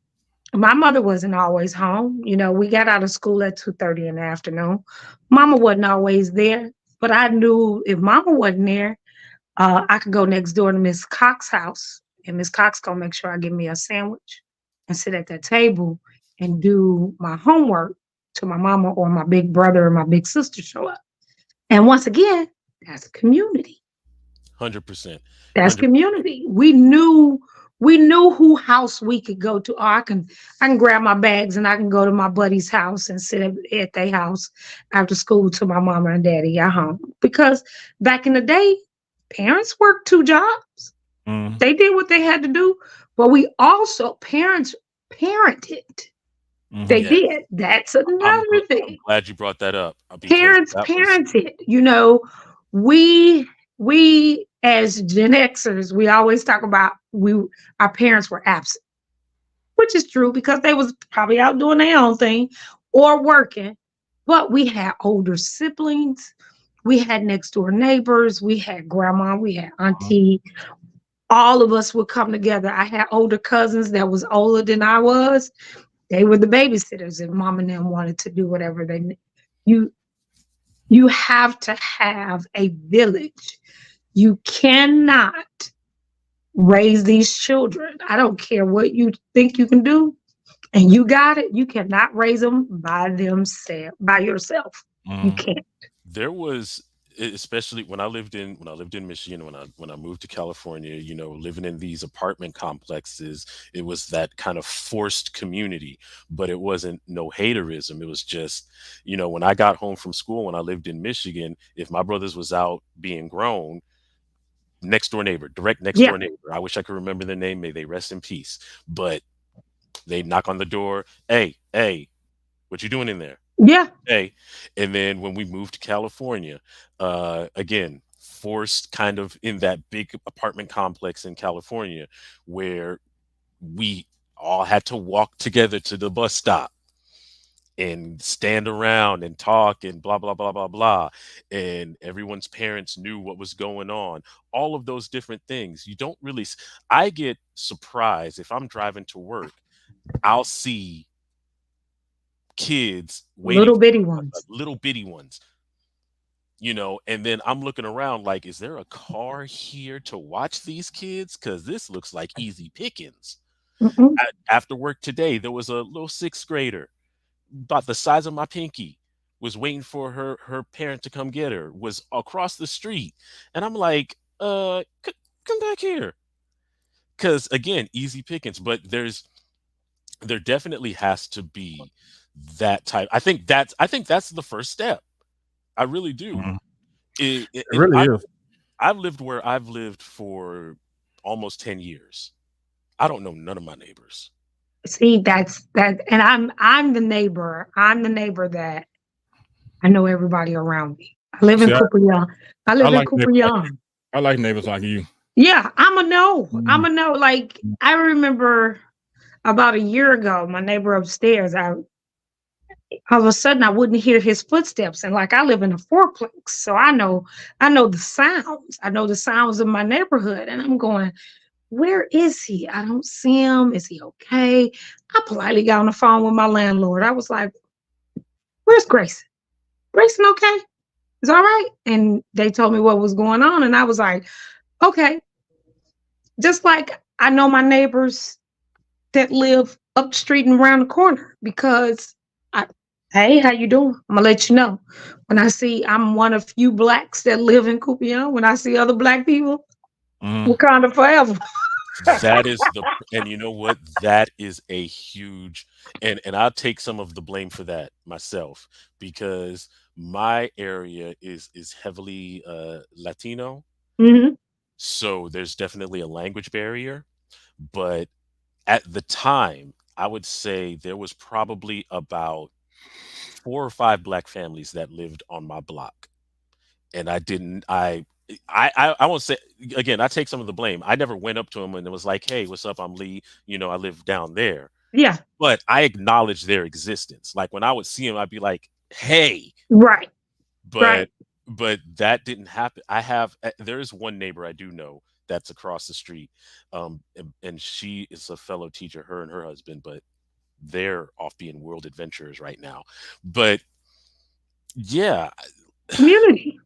wasn't always home. We got out of school at 2:30 in the afternoon. Mama wasn't always there, but I knew if Mama wasn't there, I could go next door to Miss Cox's house, and Miss Cox gonna make sure I give me a sandwich and sit at that table and do my homework till my mama or my big brother or my big sister show up. And once again, that's community. 100%. That's community. We knew who house we could go to. Or I can grab my bags and I can go to my buddy's house and sit at their house after school till my mama and daddy got home. Because back in the day, parents worked 2 jobs. Mm. They did what they had to do, but we also parents parented. Mhm. They Yes. did. That's another I'm thing. glad you brought that up. Because Parents that was- parented. We as Gen Xers, we always talk about our parents were absent, which is true because they was probably out doing their own thing or working. But we had older siblings, we had next door neighbors, we had grandma, we had auntie. All of us would come together. I had older cousins that was older than I was. They were the babysitters if mom and them wanted to do whatever they you have to have a village. You cannot raise these children. I don't care what you think you can do, and you got it. You cannot raise them by yourself. You can't. There was, especially when I lived in Michigan, when I moved to California, living in these apartment complexes, it was that kind of forced community, but it wasn't no haterism. It was just, when I got home from school, when I lived in Michigan, if my brothers was out being grown, next door neighbor, direct next door neighbor, I wish I could remember their name, may they rest in peace, but they knock on the door, hey, what you doing in there? Yeah. Hey. And then when we moved to California, again, forced kind of in that big apartment complex in California where we all had to walk together to the bus stop and stand around and talk and blah, blah, blah, blah, blah. And everyone's parents knew what was going on. All of those different things. You don't really, I get surprised if I'm driving to work, I'll see kids waiting, little bitty ones, and then I'm looking around like, is there a car here to watch these kids? Because this looks like easy pickings. After work today, there was a little 6th grader about the size of my pinky, was waiting for her parent to come get her, was across the street, and I'm like, come back here. Because again, easy pickings, but there definitely has to be that type. I think that's the first step. I really do. Mm-hmm. It really is. I've lived where I've lived for almost 10 years. I don't know none of my neighbors. See, that's that, and I'm the neighbor. I'm the neighbor that I know everybody around me. I live in Cooper Young. I live in Cooper Young. I like neighbors like you. Yeah, I'm a no. I'm Mm. a no. Like I remember about a year ago, my neighbor upstairs, all of a sudden I wouldn't hear his footsteps. And like I live in a fourplex, so I know the sounds. I know the sounds of my neighborhood. And I'm going, where is he? I don't see him. Is he okay? I politely got on the phone with my landlord. I was like, where's Grayson? Grayson okay? Is all right? And they told me what was going on. And I was like, okay. Just like I know my neighbors that live up the street and around the corner because hey, how you doing? I'm gonna let you know. When I see I'm one of few blacks that live in Cupion, when I see other black people, Mhm. Wakanda forever. That is and you know what? That is a huge, and I'll take some of the blame for that myself because my area is heavily Latino, Mhm. so there's definitely a language barrier. But at the time, I would say there was probably about 4 or 5 black families that lived on my block, and I didn't. I won't say again. I take some of the blame. I never went up to him and it was like, "Hey, what's up? I'm Lee. I live down there." Yeah, But I acknowledge their existence. Like when I would see him, I'd be like, "Hey," right, right. but that didn't happen. There is one neighbor I do know that's across the street, and she is a fellow teacher. Her and her husband, but they're off being world adventurers right now. But yeah, Community.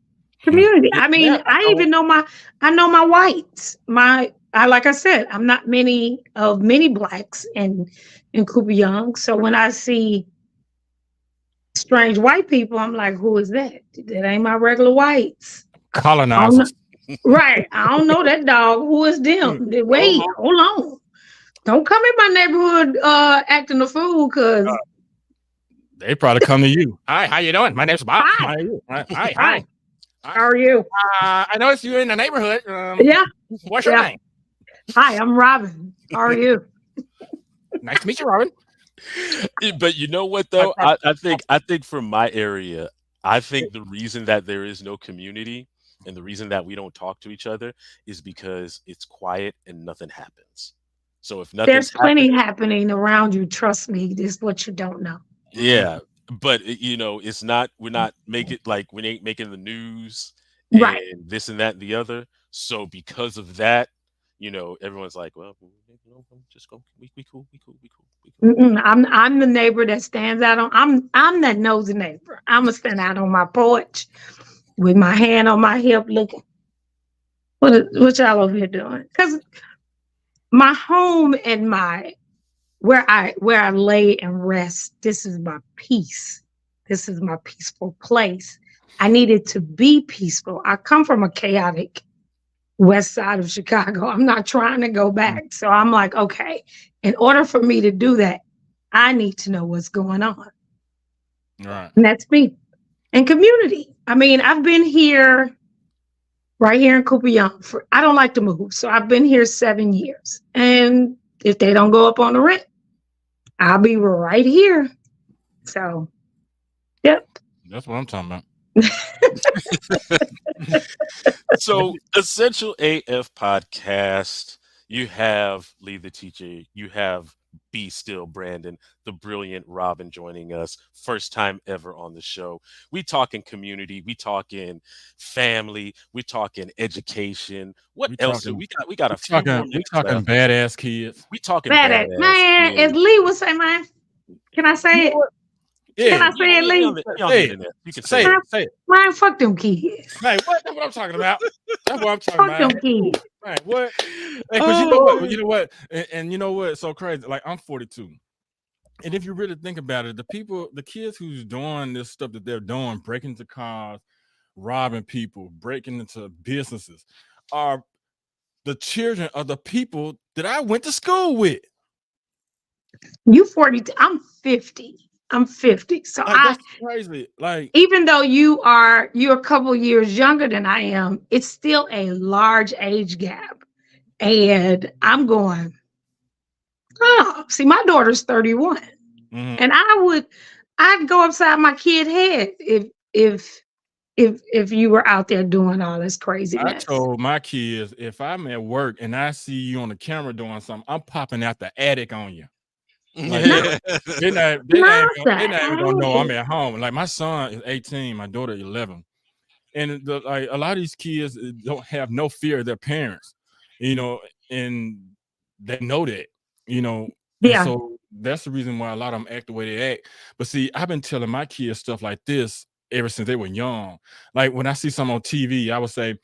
Community. I yeah, mean, I know my whites. I like I said, I'm not many blacks in Cooper Young. So when I see strange white people, I'm like, who is that? That ain't my regular whites. I don't know. Colonizers. Right. I don't know that dog. Who is Mm. them? Wait, hold on. Don't come in my neighborhood acting a fool because They probably come to you. Hi, how you doing? My name's Bob. Hi. How are you? Hi. hi, how are you? I noticed you're in the neighborhood. Yeah. What's your Yeah. name? Hi, I'm Robin. How are you? Nice to meet you, Robin. But you know what though? I think from my area, I think the reason that there is no community and the reason that we don't talk to each other is because it's quiet and nothing happens. So if nothing's There's plenty happening, happening around you. Trust me. This is what you don't know. yeah. But it's not. We're not making like we ain't making the news Right. and this and that and the other. So because of that, everyone's like, well, I'm just go. We cool. We cool. We cool. We cool. I'm the neighbor that stands out on. I'm that nosy neighbor. I'm gonna stand out on my porch with my hand on my hip, looking. What y'all over here doing? Because my home and my where I lay and rest. This is my peace. This is my peaceful place. I needed to be peaceful. I come from a chaotic west side of Chicago. I'm not trying to go back. So I'm like, okay, in order for me to do that, I need to know what's going on. Right. And that's me. And community. I mean, I've been here, right here in Cooper Young. I don't like to move. So I've been here 7 years. And if they don't go up on the rent, I'll be right here. So, yep. That's what I'm talking about. So, Essential AF podcast. You have Lee the teacher. You have Be Still Brandon, the brilliant Robin joining us. First time ever on the show. We talking community. We talking family. We talking education. What else? We got a few more We minutes talking left. badass kids. We talking Badass. badass Man, as kids. Lee would say, man, can I say it? Can I say it, We Lee? on the internet. You can say Say it. it. Say it. Man, fuck them kids. Hey, what? That's what I'm talking about. That's what I'm talking Fuck about. them kids. Right, what? Because you know what? You know what? And you know what? It's so crazy. Like I'm 42. And if you really think about it, the kids who's doing this stuff that they're doing, breaking into cars, robbing people, breaking into businesses, are the children of the people that I went to school with. You 42. I'm 50. I'm 50. So Like that's crazy. Like even though you're a couple years younger than I am, it's still a large age gap. And I'm going, oh, see, my daughter's 31. mhm. And I'd go upside my kid head if if you were out there doing all this I craziness. told my kids, if I'm at work and I see you on the camera doing something, I'm popping out the attic on you. Like No, they're not not even gonna know I'm the at home. Like my son is 18, my daughter 11, and like a lot of these kids don't have no fear of their parents, you know, and they know that, you know, and Yeah. so that's the reason why a lot of them act the way they act. But see, I've been telling my kids stuff like this ever since they were young. Like when I see something on TV, I would say,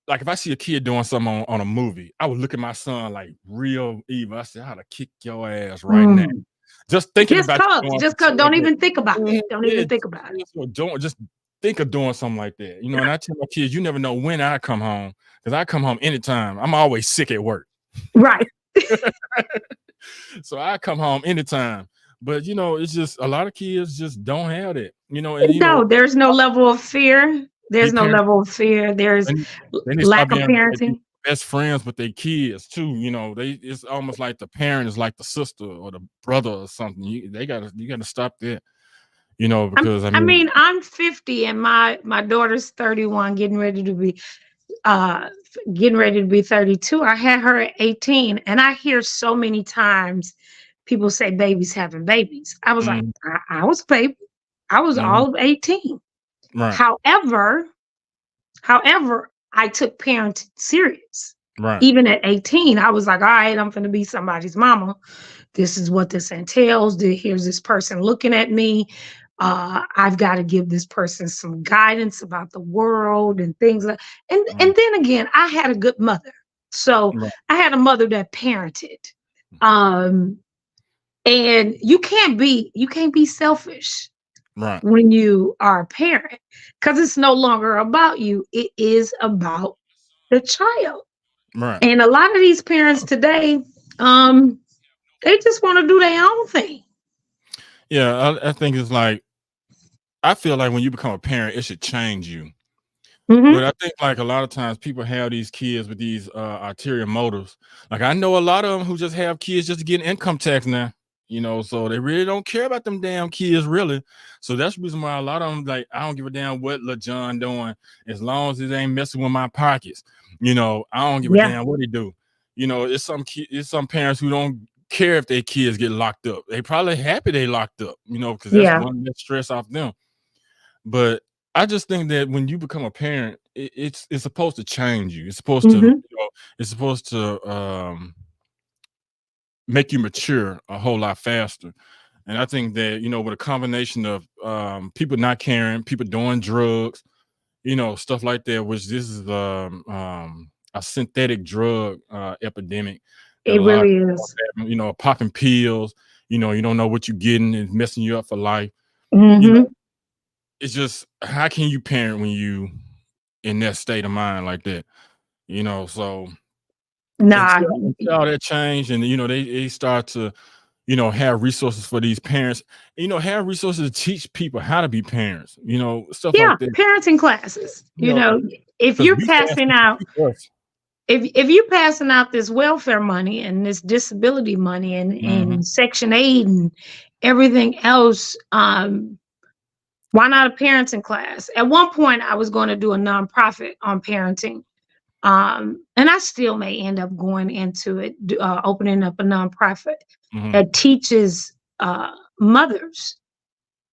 like if I see a kid doing something on a movie, I would look at my son like real evil. I said, I ought to kick your ass right now. Mm. Just thinking Just about you cause, doing just some cause. shit Don't like that. even think about it. Don't Yeah, even think about it. just think of doing something like that. You know, and I tell my kids, you never know when I come home, because I come home anytime. I'm always sick at work. Right. So I come home anytime. But you know, it's just a lot of kids just don't have it. You know, and you No, know, there's no level of fear. There's these no parents, level of fear. There's and they lack start of being like parenting. best friends with their kids too. You know, it's almost like the parent is like the sister or the brother or something. You gotta stop that. You know, because I I mean, mean, I'm 50 and my daughter's 31, getting ready to be 32. I had her at 18, and I hear so many times people say babies having babies. I was like, mhm, I was a baby. I was mhm, all of 18. right, However, I took parenting serious. right, Even at 18, I was like, all right, I'm gonna be somebody's mama. This is what this entails. Here's this person looking at me. I've got to give this person some guidance about the world and things like. And then again, I had a good mother, so right, I had a mother that parented. Um, and you can't be selfish right, when you are a parent, because it's no longer about you. It is about the child. right. And a lot of these parents today, they just want to do their own thing. Yeah, I think it's like, I feel like when you become a parent, it should change you. Hmm. But I think like a lot of times people have these kids with these ulterior motives. Like I know a lot of them who just have kids just to get income tax now. You know, so they really don't care about them damn kids, really. So that's the reason why a lot of them, like, I don't give a damn what Lil John doing, as long as it ain't messing with my pockets. You know, I don't give a Yeah, damn what he do. You know, it's some parents who don't care if their kids get locked up. They probably happy they locked up, you know, because that's yeah. one less stress off them. But I just think that when you become a parent, it's supposed to change you. It's supposed to, Hmm. you know, it's supposed to make you mature a whole lot faster. And I think that, you know, with a combination of people not caring, people doing drugs, you know, stuff like that, which this is a synthetic drug epidemic that It a lot of really people is. are having, you know, popping pills, you know, you don't know what you're getting, it's messing you up for life. You know, Hmm. it's just, how can you parent when you in that state of mind like that? You know, so Nah, until all that change, and you know, they start to, you know, have resources for these parents, you know, have resources to teach people how to be parents, you know, stuff yeah, like that. parenting classes. You know, If because you're we fast passing out, teach us. if you're passing out this welfare money and this disability money Mhm, and Section 8 and everything else, why not a parenting class? At one point, I was going to do a nonprofit on parenting. And I still may end up going into it, opening up a nonprofit mhm, that teaches mothers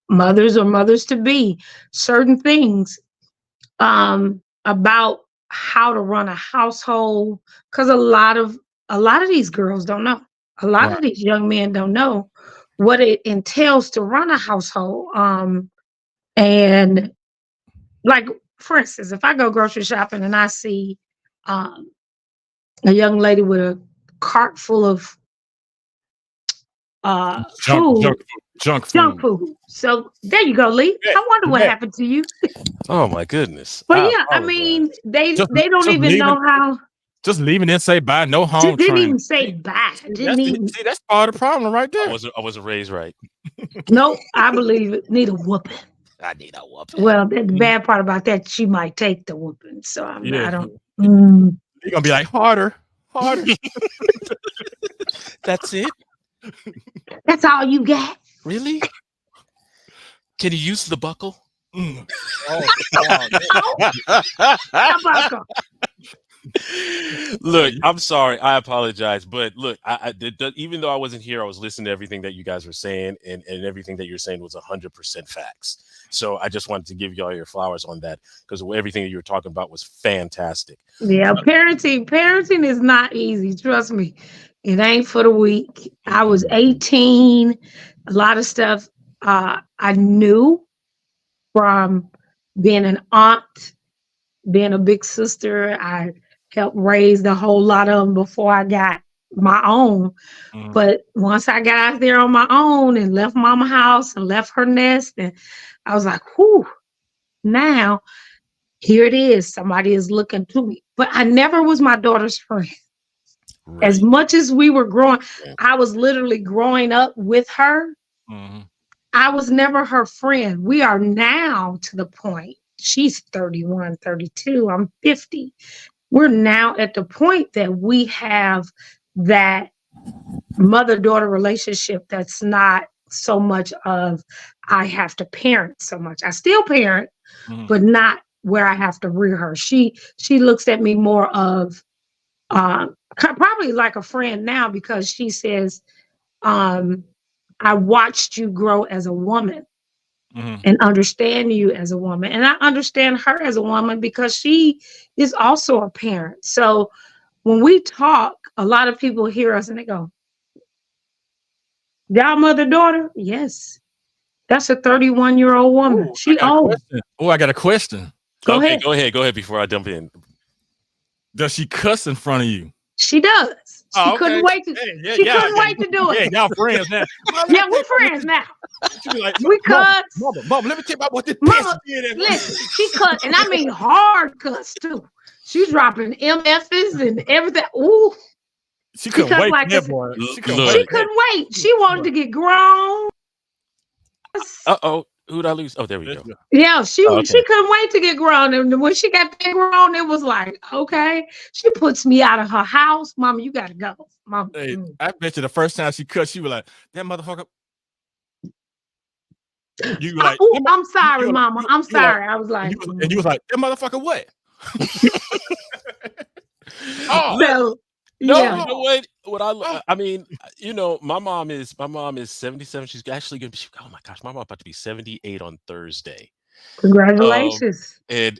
or mothers to be certain things about how to run a household, because a lot of these girls don't know. A lot right, of these young men don't know what it entails to run a household. And like, for instance, if I go grocery shopping and I see um, a young lady with a cart full of junk food, junk junk junk food. food. So there you go, Lee. Yeah, I wonder what yeah. happened to you. Oh my goodness. But I yeah, I mean, apologize. they don't Just even know leaving, how. just leaving and say bye, no home Didn't training. even say bye. Didn't That's even. that's part of the problem right I there. wasn't raised right. Nope. I believe it. Need a whooping. I need a whooping. Well, the Mhm. bad part about that, she might take the whooping. So Yeah, I don't. you're gonna be like, harder, harder. That's it? That's all you got. Really? Can you use the buckle? Oh, How about her? Look, I'm sorry. I apologize. But look, even though I wasn't here, I was listening to everything that you guys were saying, and everything that you're saying was 100% facts. So I just wanted to give y'all your flowers on that, because everything that you were talking about was fantastic. Yeah, parenting is not easy. Trust me. It ain't for the weak. I was 18. A lot of stuff I knew from being an aunt, being a big sister. I helped raise a whole lot of them before I got my own. But once I got out there on my own and left mama house and left her nest, and I was like, whew, now here it is. Somebody is looking to me. But I never was my daughter's friend. Right. As much as we were growing, I was literally growing up with her. I was never her friend. We are now to the point. She's 31, 32. I'm 50. We're now at the point that we have that mother-daughter relationship that's not so much of I have to parent so much. I still parent, but not where I have to rear her. She looks at me more of probably like a friend now, because she says, I watched you grow as a woman and understand you as a woman. And I understand her as a woman because she is also a parent. So when we talk, a lot of people hear us and they go, y'all mother-daughter? Yes. That's a 31-year-old woman. She old. I got a question. Go ahead. Go ahead before I jump in. Does she cuss in front of you? She does. She couldn't wait to. She couldn't wait to do it. Yeah, y'all friends now. Yeah, we're friends now. She be like, We cuss. Mama, let me tell you about what this Mama, bitch did. listen, she cuss, and I mean hard cuss too. She's dropping MFs and everything. Ooh, she couldn't wait. Like She couldn't she couldn't wait. She wanted to get grown. Who'd I lose? Oh, there we go. Yeah, she couldn't wait to get grown. And when she got that grown, it was like, okay. She puts me out of her house. Mama, you gotta go. Mama. Hey, I bet you the first time she cut, she was like, that motherfucker. You were like, I'm sorry, Mama. I'm sorry. I was like, and you was like, that motherfucker what? So, no, yeah. you know what? I mean, you know, my mom is 77. She's actually gonna be. Oh my gosh, my mom about to be 78 on Thursday. Congratulations. And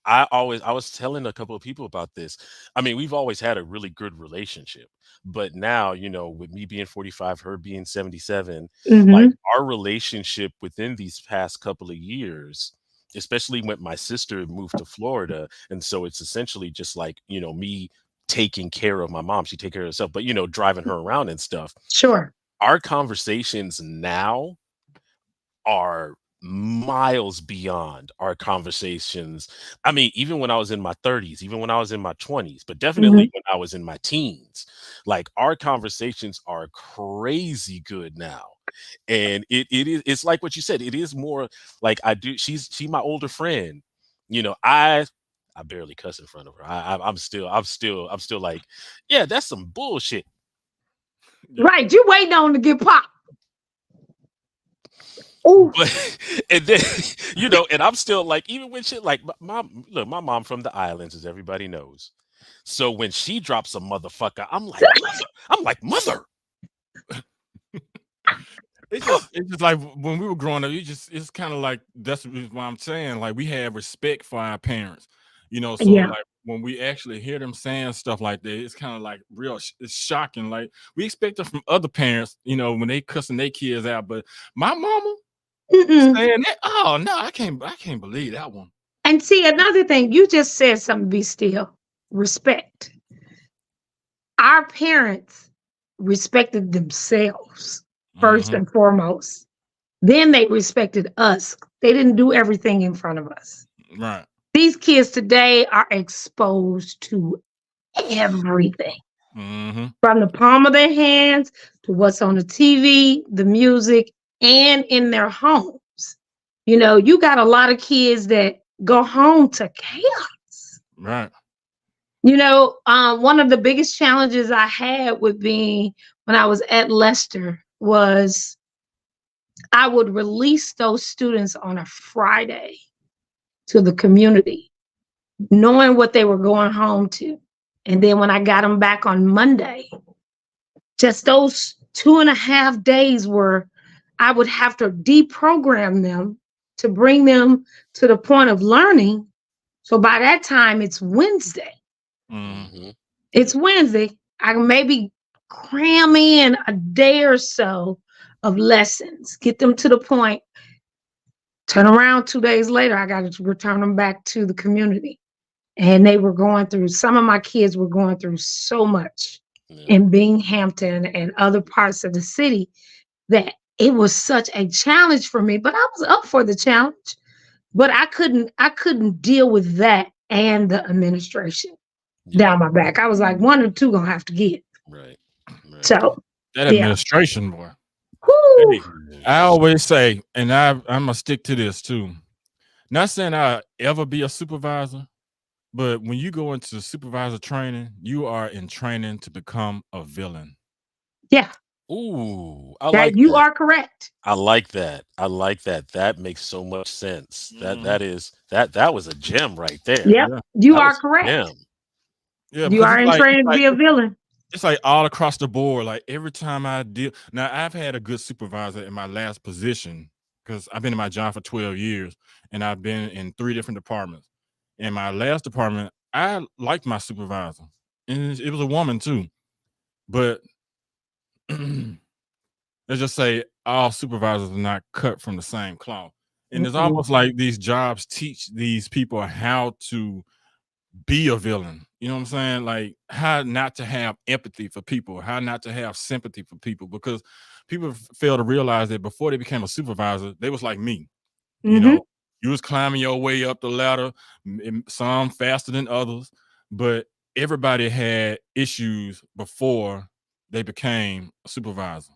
I was telling a couple of people about this. I mean, we've always had a really good relationship, but now, you know, with me being 45, her being 77, like our relationship within these past couple of years, especially when my sister moved to Florida, and so it's essentially just like, you know, me taking care of my mom. She take care of herself, but, you know, driving her around and stuff. Sure. Our conversations now are miles beyond our conversations. I mean, even when I was in my 30s, even when I was in my 20s, but definitely when I was in my teens, like our conversations are crazy good now. And it's like what you said, it is more like she's my older friend. You know, I barely cuss in front of her. I'm still like, yeah, that's some bullshit. Right. You waiting on to get popped. But, and then, you know, and I'm still like, even when shit like my mom from the islands, as everybody knows. So when she drops a motherfucker, I'm like, mother. It's just like when we were growing up, it's kind of like, that's why I'm saying, like, we have respect for our parents, you know. So like when we actually hear them saying stuff like that, it's kind of like it's shocking. Like, we expect it from other parents, you know, when they cussing their kids out, but my mama saying that, oh no, I can't believe that one. And see, another thing, you just said something, be still. Respect. Our parents respected themselves first and foremost. Then they respected us. They didn't do everything in front of us. Right. These kids today are exposed to everything. From the palm of their hands to what's on the TV, the music, and in their homes. You know, you got a lot of kids that go home to chaos. Right. You know, one of the biggest challenges I had with being when I was at Lester was I would release those students on a Friday to the community, knowing what they were going home to. And then when I got them back on Monday, just those 2.5 days where I would have to deprogram them to bring them to the point of learning. So by that time, it's Wednesday. Mhm. It's Wednesday. I can maybe cram in a day or so of lessons, get them to the point, turn around 2 days later, I got to return them back to the community. And they were going through, some of my kids were going through so much Yeah. in Binghamton and other parts of the city that it was such a challenge for me, but I was up for the challenge. But I couldn't deal with that and the administration Yeah. down my back. I was like, one or two gonna have to get. Right. Right. So That yeah. administration, boy. Whew. Hey, I always say, and I'm gonna stick to this too. Not saying I'll ever be a supervisor, but when you go into supervisor training, you are in training to become a villain. Yeah, Ooh, I that like you that. are correct. I like that. I like that. That makes so much sense. Mhm. That was a gem right there. Yep, Yeah. you That are was a correct. gem. Yeah, You because are it's in like, training to be a villain. it's like all across the board. Like every time I deal, now I've had a good supervisor in my last position because I've been in my job for 12 years and I've been in 3 different departments. In my last department, I liked my supervisor, and it was a woman too. But let's just say all supervisors are not cut from the same cloth. And it's Mhm. almost like these jobs teach these people how to be a villain. You know what I'm saying? Like how not to have empathy for people, how not to have sympathy for people, because people fail to realize that before they became a supervisor, they was like me. You Mhm. know, you was climbing your way up the ladder, some faster than others, but everybody had issues before they became a supervisor.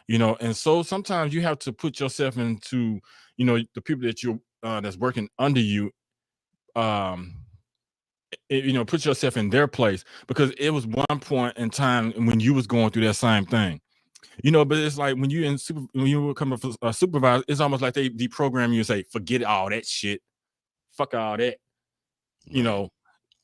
You know, and so sometimes you have to put yourself into, you know, the people that you're that's working under you. Um, you know, put yourself in their place because it was one point in time when you was going through that same thing. You know, but it's like when you when you become a supervisor, it's almost like they deprogram you and say, forget all that shit, fuck all that. You Right. know,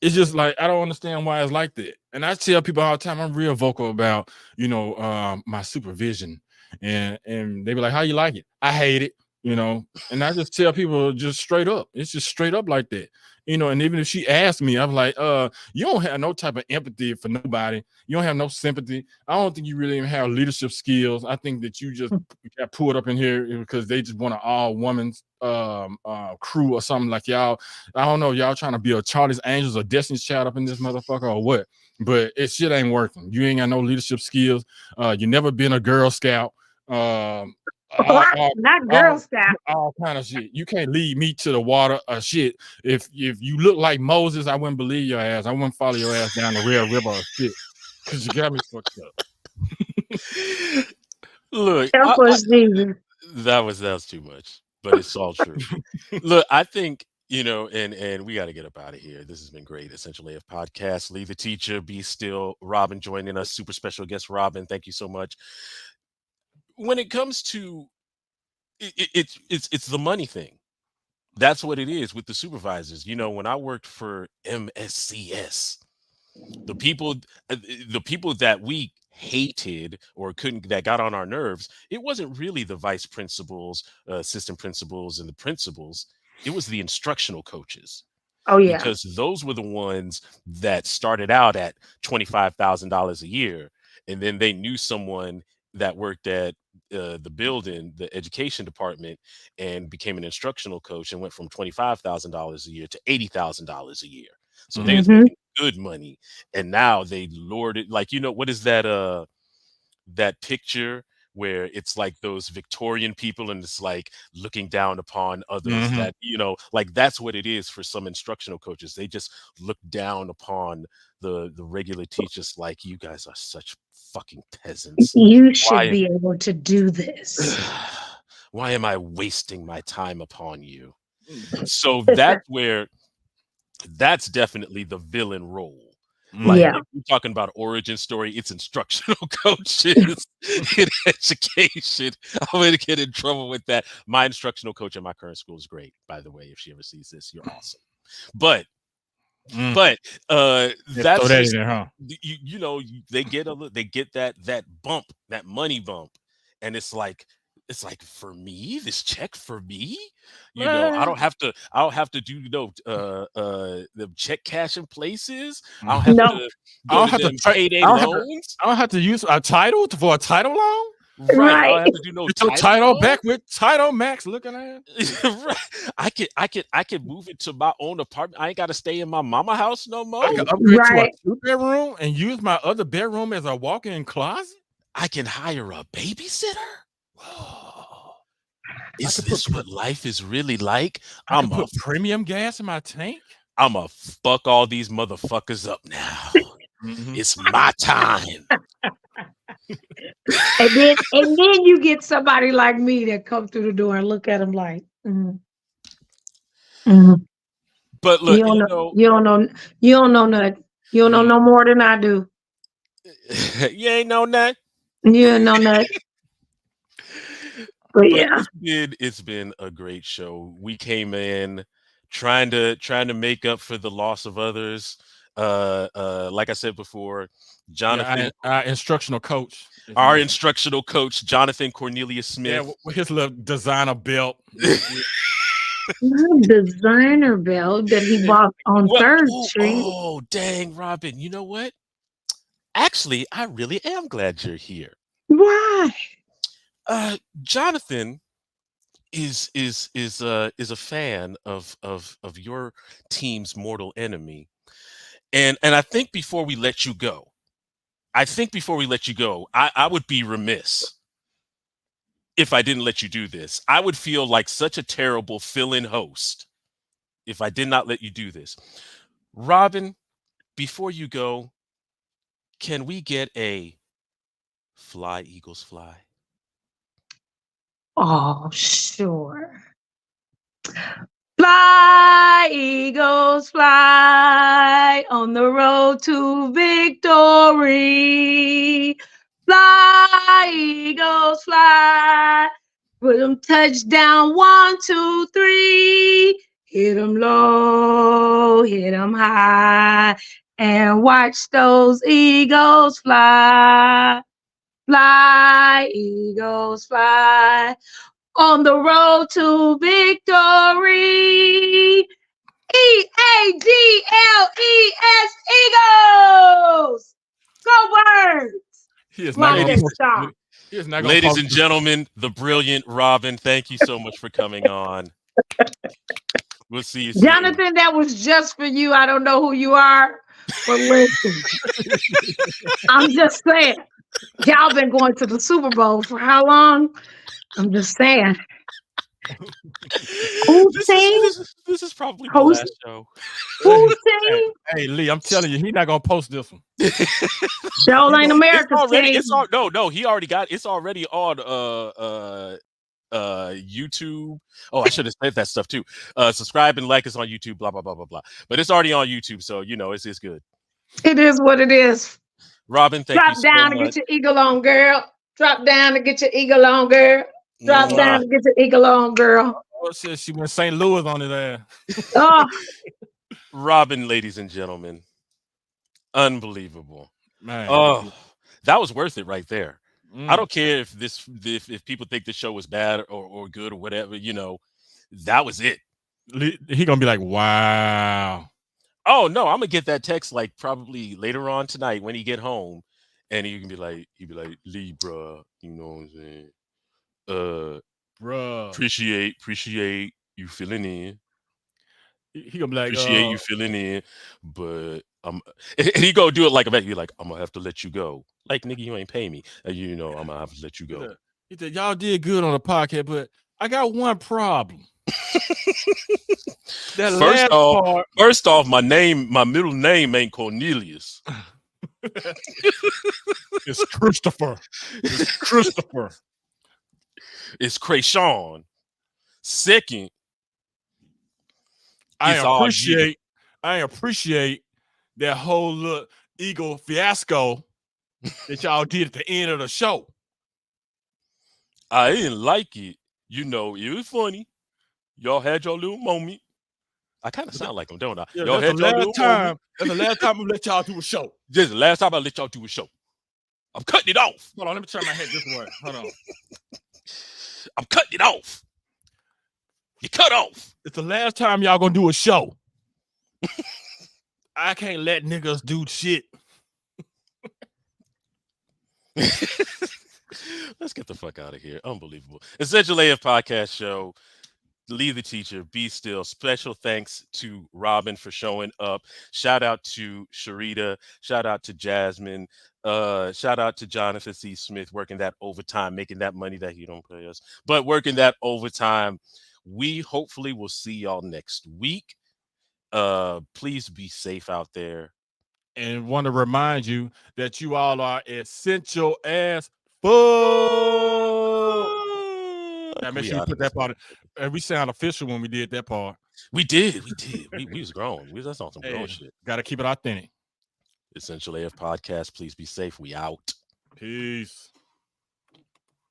it's just like I don't understand why it's like that. And I tell people all the time, I'm real vocal about, you know, my supervision, and they be like, how you like it? I hate it, you know. And I just tell people just straight up, it's just straight up like that. You know, and even if she asked me, I'm like, you don't have no type of empathy for nobody. You don't have no sympathy. I don't think you really even have leadership skills. I think that you just got pulled up in here because they just want an all women's crew or something like y'all. I don't know, y'all trying to be a Charlie's Angels or Destiny's Child up in this motherfucker or what? But it shit ain't working. You ain't got no leadership skills. You never been a Girl Scout. Not Girl Scout. All kind of shit. You can't lead me to the water or shit. If you look like Moses, I wouldn't believe your ass. I wouldn't follow your ass down the Red River or shit. Cause you got me fucked up. Look, Help us, Jesus. that was too much, but it's all true. Look, I think, you know, and we got to get up out of here. This has been great. Essentially, a podcast. Leave the teacher, be still. Robin joining us, super special guest. Robin, thank you so much. When it comes to it's the money thing. That's what it is with the supervisors. You know, when I worked for MSCS, the people that we hated or couldn't, that got on our nerves, it wasn't really the vice principals, assistant principals, and the principals. It was the instructional coaches, Oh yeah. because those were the ones that started out at $25,000 a year, and then they knew someone that worked at the building, the education department, and became an instructional coach and went from $25,000 a year to $80,000 a year. So they was Mhm. making good money, and now they lured it. Like, you know, what is that picture where it's like those Victorian people and it's like looking down upon others, Mhm. that, you know, like that's what it is for some instructional coaches. They just look down upon the regular teachers like, you guys are such fucking peasants. You should Why be able to do this. why am I wasting my time upon you? So that's definitely the villain role. Like Yeah. if you're talking about origin story, it's instructional coaches in education. I'm gonna get in trouble with that. My instructional coach at my current school is great, by the way. If she ever sees this, you're awesome. But Mm. but Yeah, that's throw that in just there, huh? they get that bump, that money bump, and it's like for me, this check for me, I Man. don't have to do the check cashing places. I don't have No. to I go don't to have to them tra- payday I don't have to loans. I don't have to use a title for a title loan. Right. I Right. don't have to do no Get your title title loan. back with Title Max looking at it. Right. I could move into my own apartment. I ain't gotta stay in my mama house no more. I can upgrade to a Right. 2-bedroom and use my other bedroom as a walk-in closet. I can hire a babysitter. Whoa. Is could this put- what life is really like? I I'm can a put premium gas in my tank. I'ma fuck all these motherfuckers up now. Mhm. It's my time. And then you get somebody like me that come through the door and look at them like, mhm. But look, You don't know nothing. You don't know no more than I do. you ain't know that. You don't know nothing. But yeah. It's been a great show. We came in trying to make up for the loss of others. Like I said before, Jonathan, Our instructional coach. our instructional coach, Jonathan Cornelius Smith. Yeah, with his little designer belt. Designer belt that he bought on Third Street. Oh, dang, Robin. You know what? Actually, I really am glad you're here. Why? Jonathan is a fan of your team's mortal enemy. And I think before we let you go, I would be remiss if I didn't let you do this. I would feel like such a terrible fill-in host if I did not let you do this. Robin, before you go, can we get a Fly Eagles Fly? Oh, sure. Fly, eagles, fly on the road to victory. Fly, eagles, fly. Put them touchdown, 1, 2, 3. Hit them low, hit them high, and watch those eagles fly. Fly, eagles, fly on the road to victory. EAGLES, Eagles! Go Birds! He is Fly not that gonna star. He is not gonna Ladies post and this. gentlemen, the brilliant Robin, thank you so much for coming on. We'll see you soon. Jonathan, that was just for you. I don't know who you are, but listen, I'm just saying, y'all been going to the Super Bowl for how long? I'm just saying. This is probably my Who's- last show. Who's saying? Hey Lee, I'm telling you, he's not gonna post this one. Show ain't America's team. He already got it's already on YouTube. Oh, I should have said that stuff too. Subscribe and like us on YouTube, blah blah blah blah blah. But it's already on YouTube, so it's good. It is what it is. Robin, thank Drop you down so and much. get your eagle on, girl. Drop down and get your eagle on, girl. Drop Mwah. down and get your eagle on, girl. Oh shit, she went St. Louis on his ass. Oh, Robin, ladies and gentlemen, unbelievable. Man. Oh, that was worth it right there. Mm. I don't care if people think the show was bad or good or whatever, that was it. He gonna be like, wow. Oh no, I'm gonna get that text like probably later on tonight when he get home, and he'd be like, Lee, bruh, you know what I'm saying? Bruh. Appreciate you filling in. He gonna be like, Appreciate you filling in, but and he go do it like a you like, I'm gonna have to let you go. Like, nigga, you ain't pay me. I'm gonna have to let you go. He said, y'all did good on the podcast, but I got one problem. First off, my middle name ain't Cornelius. It's Christopher. It's Christopher. It's Krayshawn. Second, I appreciate that whole look. Eagle fiasco that y'all did at the end of the show. I didn't like it. You know, it was funny. Y'all had your little moment. I kind of sound like them, don't I? Yeah, Y'all that's had the your last little time. moment. That's the last time we let y'all do a show. This is the last time I let y'all do a show. I'm cutting it off. Hold on, let me turn my head this way. Hold on. I'm cutting it off. You cut off. It's the last time y'all gonna do a show. I can't let niggas do shit. Let's get the fuck out of here. Unbelievable. Essential AF podcast show. Leave the teacher, be still. Special thanks to Robin for showing up. Shout out to Sharita. Shout out to Jasmine. Shout out to Jonathan C. Smith working that overtime, making that money that he don't pay us, but working that overtime. We hopefully will see y'all next week. Please be safe out there. And want to remind you that you all are essential as fuck. Now make We sure you out put of this that part. motherfucker. And we sound official when we did that part. We did. We was grown. That's on some grown Hey, shit. gotta keep it authentic. Essential AF podcast. Please be safe. We out. Peace.